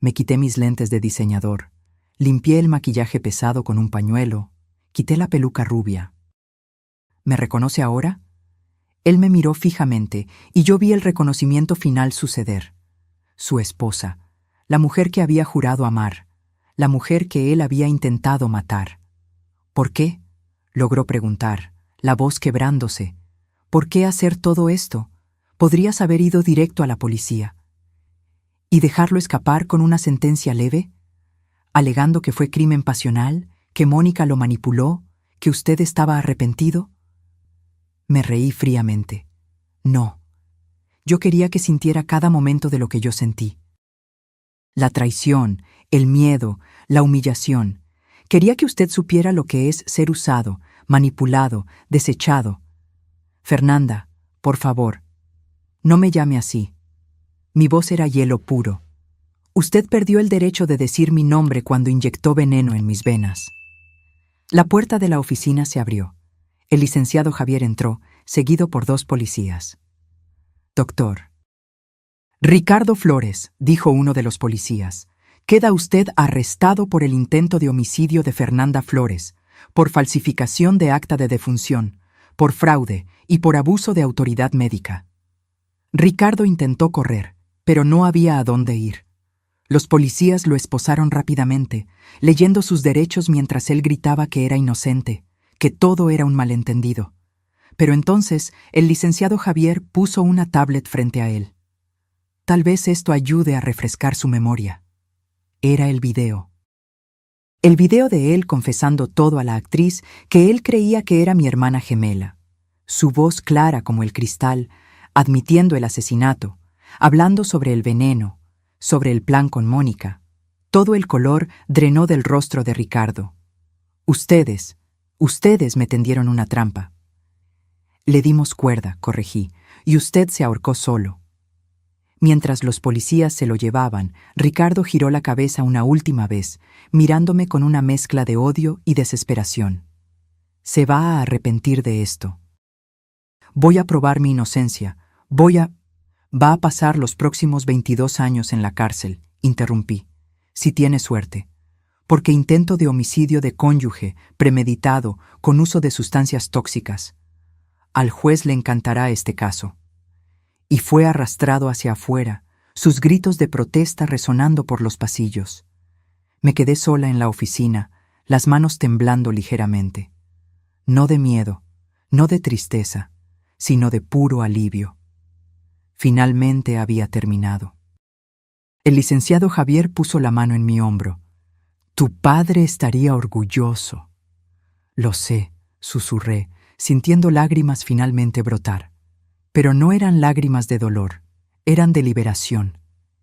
Me quité mis lentes de diseñador, limpié el maquillaje pesado con un pañuelo, quité la peluca rubia. «¿Me reconoce ahora?» Él me miró fijamente y yo vi el reconocimiento final suceder. Su esposa, la mujer que había jurado amar, la mujer que él había intentado matar. «¿Por qué?», logró preguntar, la voz quebrándose. «¿Por qué hacer todo esto? Podrías haber ido directo a la policía. ¿Y dejarlo escapar con una sentencia leve? Alegando que fue crimen pasional, que Mónica lo manipuló, que usted estaba arrepentido». Me reí fríamente. «No. Yo quería que sintiera cada momento de lo que yo sentí. La traición, el miedo, la humillación. Quería que usted supiera lo que es ser usado, manipulado, desechado. Fernanda, por favor, no me llame así». Mi voz era hielo puro. «Usted perdió el derecho de decir mi nombre cuando inyectó veneno en mis venas». La puerta de la oficina se abrió. El licenciado Javier entró, seguido por 2 policías. «Doctor». «Ricardo Flores», dijo uno de los policías, «queda usted arrestado por el intento de homicidio de Fernanda Flores, por falsificación de acta de defunción, por fraude y por abuso de autoridad médica». Ricardo intentó correr, pero no había a dónde ir. Los policías lo esposaron rápidamente, leyendo sus derechos mientras él gritaba que era inocente, que todo era un malentendido. Pero entonces el licenciado Javier puso una tablet frente a él. Tal vez esto ayude a refrescar su memoria. Era el video. El video de él confesando todo a la actriz que él creía que era mi hermana gemela. Su voz clara como el cristal, admitiendo el asesinato, hablando sobre el veneno, sobre el plan con Mónica. Todo el color drenó del rostro de Ricardo. Ustedes me tendieron una trampa. Le dimos cuerda, corregí, y usted se ahorcó solo. Mientras los policías se lo llevaban, Ricardo giró la cabeza una última vez, mirándome con una mezcla de odio y desesperación. Se va a arrepentir de esto. Voy a probar mi inocencia. Va a pasar los próximos 22 años en la cárcel, interrumpí, si tiene suerte. Porque intento de homicidio de cónyuge, premeditado, con uso de sustancias tóxicas. Al juez le encantará este caso. Y fue arrastrado hacia afuera, sus gritos de protesta resonando por los pasillos. Me quedé sola en la oficina, las manos temblando ligeramente. No de miedo, no de tristeza, sino de puro alivio. Finalmente había terminado. El licenciado Javier puso la mano en mi hombro. Tu padre estaría orgulloso. Lo sé, susurré, sintiendo lágrimas finalmente brotar. Pero no eran lágrimas de dolor, eran de liberación.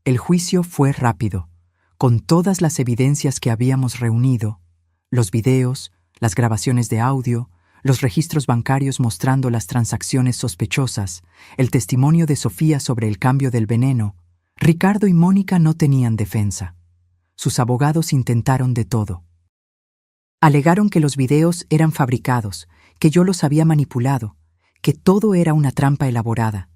El juicio fue rápido, con todas las evidencias que habíamos reunido, los videos, las grabaciones de audio, los registros bancarios mostrando las transacciones sospechosas, el testimonio de Sofía sobre el cambio del veneno. Ricardo y Mónica no tenían defensa. Sus abogados intentaron de todo. Alegaron que los videos eran fabricados, que yo los había manipulado, que todo era una trampa elaborada.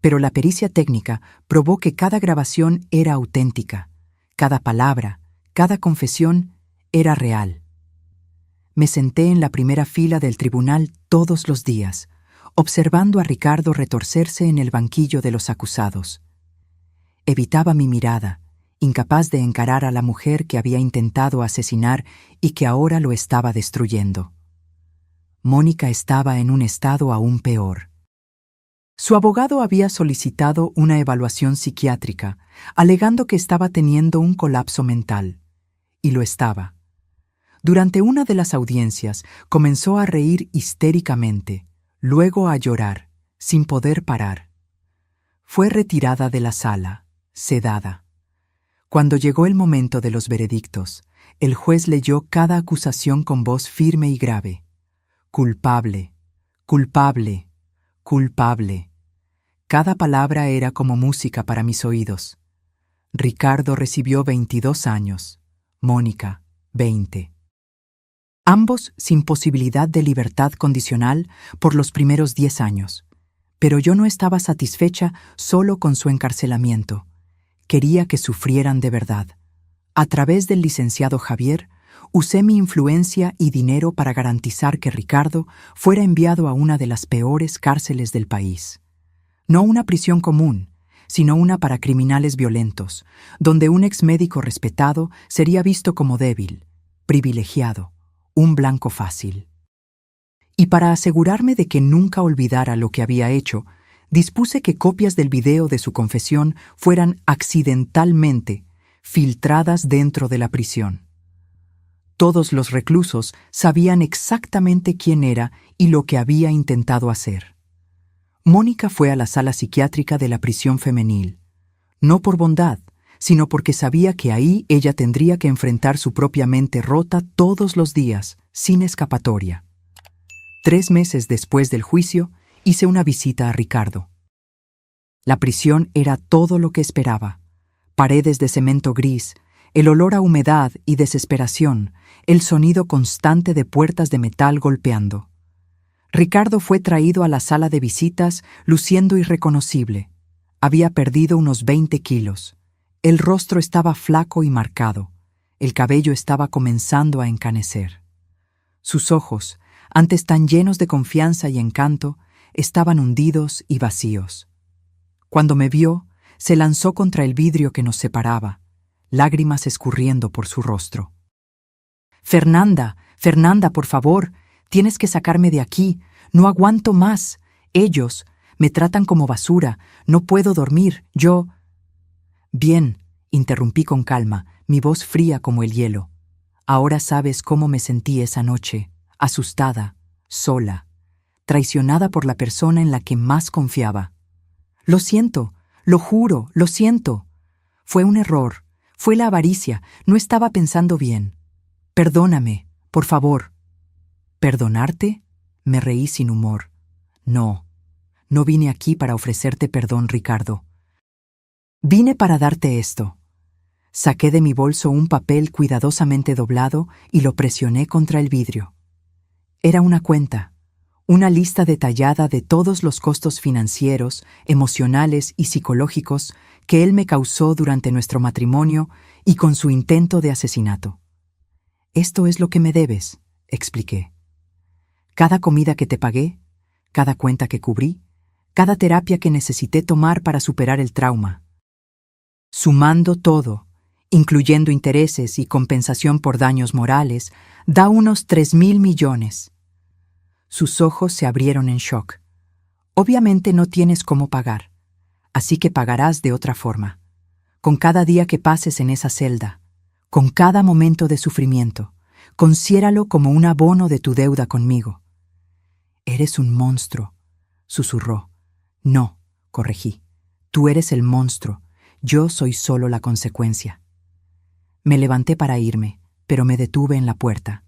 Pero la pericia técnica probó que cada grabación era auténtica, cada palabra, cada confesión era real. Me senté en la primera fila del tribunal todos los días, observando a Ricardo retorcerse en el banquillo de los acusados. Evitaba mi mirada, incapaz de encarar a la mujer que había intentado asesinar y que ahora lo estaba destruyendo. Mónica estaba en un estado aún peor. Su abogado había solicitado una evaluación psiquiátrica, alegando que estaba teniendo un colapso mental. Y lo estaba. Durante una de las audiencias comenzó a reír histéricamente, luego a llorar, sin poder parar. Fue retirada de la sala, sedada. Cuando llegó el momento de los veredictos, el juez leyó cada acusación con voz firme y grave. Culpable, culpable, culpable. Cada palabra era como música para mis oídos. Ricardo recibió 22 años, Mónica, 20. Ambos sin posibilidad de libertad condicional por los primeros 10 años. Pero yo no estaba satisfecha solo con su encarcelamiento. Quería que sufrieran de verdad. A través del licenciado Javier, usé mi influencia y dinero para garantizar que Ricardo fuera enviado a una de las peores cárceles del país. No una prisión común, sino una para criminales violentos, donde un exmédico respetado sería visto como débil, privilegiado, un blanco fácil. Y para asegurarme de que nunca olvidara lo que había hecho, dispuse que copias del video de su confesión fueran accidentalmente filtradas dentro de la prisión. Todos los reclusos sabían exactamente quién era y lo que había intentado hacer. Mónica fue a la sala psiquiátrica de la prisión femenil, no por bondad, sino porque sabía que ahí ella tendría que enfrentar su propia mente rota todos los días, sin escapatoria. 3 meses después del juicio, hice una visita a Ricardo. La prisión era todo lo que esperaba. Paredes de cemento gris, el olor a humedad y desesperación, el sonido constante de puertas de metal golpeando. Ricardo fue traído a la sala de visitas luciendo irreconocible. Había perdido unos 20 kilos. El rostro estaba flaco y marcado. El cabello estaba comenzando a encanecer. Sus ojos, antes tan llenos de confianza y encanto, estaban hundidos y vacíos. Cuando me vio, se lanzó contra el vidrio que nos separaba, lágrimas escurriendo por su rostro. Fernanda, por favor, tienes que sacarme de aquí, no aguanto más. Ellos me tratan como basura, no puedo dormir, yo... Bien, interrumpí con calma, mi voz fría como el hielo. Ahora sabes cómo me sentí esa noche, asustada, sola, traicionada por la persona en la que más confiaba. Lo siento, lo juro, lo siento. Fue un error, fue la avaricia, no estaba pensando bien. Perdóname, por favor. ¿Perdonarte? Me reí sin humor. No, no vine aquí para ofrecerte perdón, Ricardo. Vine para darte esto. Saqué de mi bolso un papel cuidadosamente doblado y lo presioné contra el vidrio. Era una cuenta, una lista detallada de todos los costos financieros, emocionales y psicológicos que él me causó durante nuestro matrimonio y con su intento de asesinato. Esto es lo que me debes, expliqué. Cada comida que te pagué, cada cuenta que cubrí, cada terapia que necesité tomar para superar el trauma. Sumando todo, incluyendo intereses y compensación por daños morales, da unos 3.000 millones. Sus ojos se abrieron en shock. Obviamente no tienes cómo pagar, así que pagarás de otra forma. Con cada día que pases en esa celda, con cada momento de sufrimiento, considéralo como un abono de tu deuda conmigo. Eres un monstruo, susurró. No, corregí. Tú eres el monstruo, yo soy solo la consecuencia. Me levanté para irme, pero me detuve en la puerta.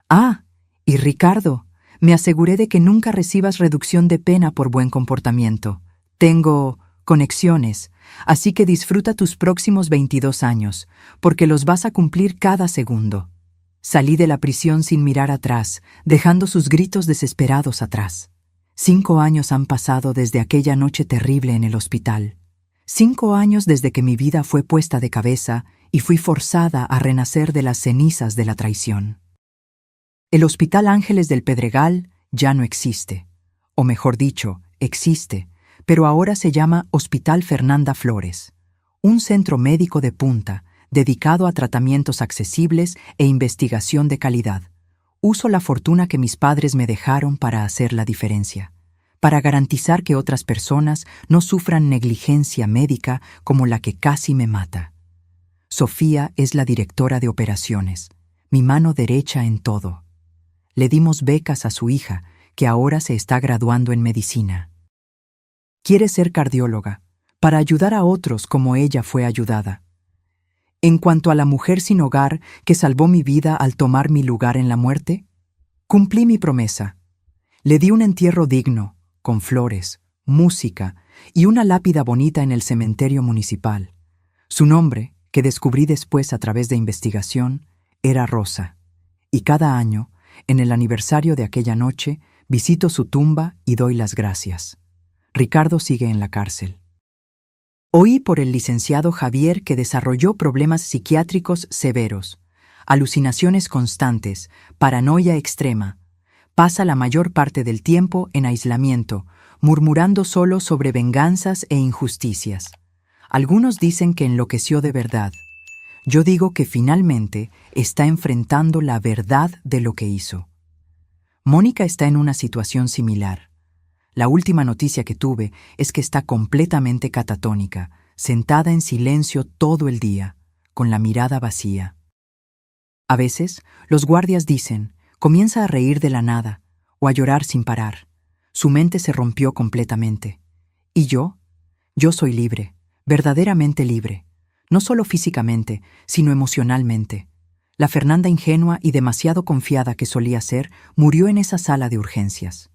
Ah, y Ricardo, me aseguré de que nunca recibas reducción de pena por buen comportamiento. Tengo conexiones, así que disfruta tus próximos 22 años, porque los vas a cumplir cada segundo. Salí de la prisión sin mirar atrás, dejando sus gritos desesperados atrás. 5 años han pasado desde aquella noche terrible en el hospital. 5 años desde que mi vida fue puesta de cabeza y fui forzada a renacer de las cenizas de la traición. El Hospital Ángeles del Pedregal ya no existe, o mejor dicho, existe, pero ahora se llama Hospital Fernanda Flores, un centro médico de punta dedicado a tratamientos accesibles e investigación de calidad. Uso la fortuna que mis padres me dejaron para hacer la diferencia, para garantizar que otras personas no sufran negligencia médica como la que casi me mata. Sofía es la directora de operaciones, mi mano derecha en todo. Le dimos becas a su hija, que ahora se está graduando en medicina. Quiere ser cardióloga, para ayudar a otros como ella fue ayudada. En cuanto a la mujer sin hogar que salvó mi vida al tomar mi lugar en la muerte, cumplí mi promesa. Le di un entierro digno, con flores, música y una lápida bonita en el cementerio municipal. Su nombre, que descubrí después a través de investigación, era Rosa. Y cada año, en el aniversario de aquella noche, visito su tumba y doy las gracias. Ricardo sigue en la cárcel. Oí por el licenciado Javier que desarrolló problemas psiquiátricos severos, alucinaciones constantes, paranoia extrema. Pasa la mayor parte del tiempo en aislamiento, murmurando solo sobre venganzas e injusticias. Algunos dicen que enloqueció de verdad. Yo digo que finalmente está enfrentando la verdad de lo que hizo. Mónica está en una situación similar. La última noticia que tuve es que está completamente catatónica, sentada en silencio todo el día, con la mirada vacía. A veces, los guardias dicen, comienza a reír de la nada, o a llorar sin parar. Su mente se rompió completamente. ¿Y yo? Yo soy libre, verdaderamente libre. No solo físicamente, sino emocionalmente. La Fernanda ingenua y demasiado confiada que solía ser, murió en esa sala de urgencias.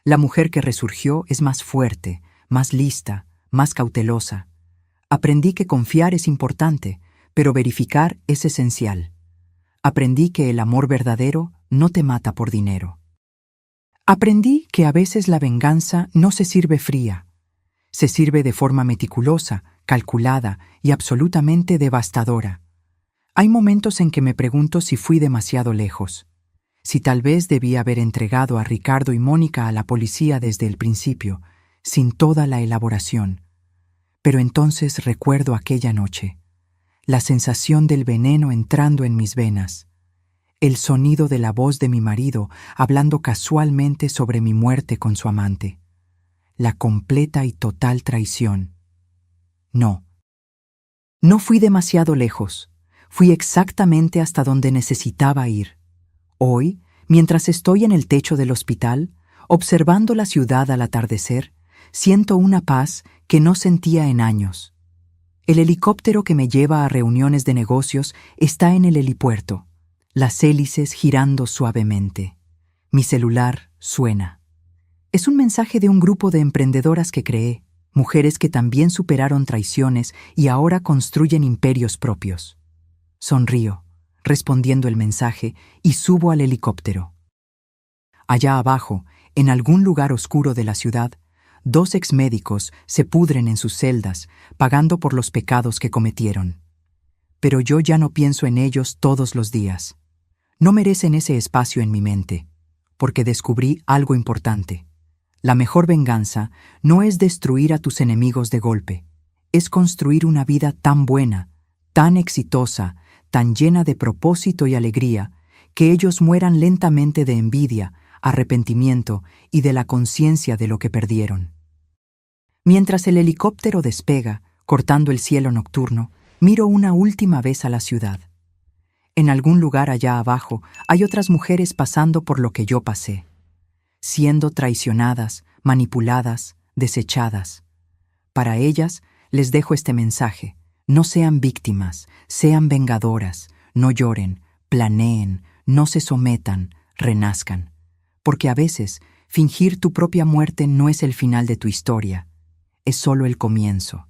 La mujer que resurgió es más fuerte, más lista, más cautelosa. Aprendí que confiar es importante, pero verificar es esencial. Aprendí que el amor verdadero no te mata por dinero. Aprendí que a veces la venganza no se sirve fría. Se sirve de forma meticulosa, calculada y absolutamente devastadora. Hay momentos en que me pregunto si fui demasiado lejos, si tal vez debía haber entregado a Ricardo y Mónica a la policía desde el principio, sin toda la elaboración. Pero entonces recuerdo aquella noche, la sensación del veneno entrando en mis venas, el sonido de la voz de mi marido hablando casualmente sobre mi muerte con su amante, la completa y total traición. No, No fui demasiado lejos, fui exactamente hasta donde necesitaba ir. Hoy, mientras estoy en el techo del hospital, observando la ciudad al atardecer, siento una paz que no sentía en años. El helicóptero que me lleva a reuniones de negocios está en el helipuerto, las hélices girando suavemente. Mi celular suena. Es un mensaje de un grupo de emprendedoras que creé, mujeres que también superaron traiciones y ahora construyen imperios propios. Sonrío, respondiendo el mensaje, y subo al helicóptero. Allá abajo, en algún lugar oscuro de la ciudad, 2 exmédicos se pudren en sus celdas, pagando por los pecados que cometieron. Pero yo ya no pienso en ellos todos los días. No merecen ese espacio en mi mente, porque descubrí algo importante. La mejor venganza no es destruir a tus enemigos de golpe, es construir una vida tan buena, tan exitosa, tan llena de propósito y alegría, que ellos mueran lentamente de envidia, arrepentimiento y de la conciencia de lo que perdieron. Mientras el helicóptero despega, cortando el cielo nocturno, miro una última vez a la ciudad. En algún lugar allá abajo hay otras mujeres pasando por lo que yo pasé, siendo traicionadas, manipuladas, desechadas. Para ellas les dejo este mensaje: no sean víctimas, sean vengadoras, no lloren, planeen, no se sometan, renazcan. Porque a veces, fingir tu propia muerte no es el final de tu historia, es solo el comienzo.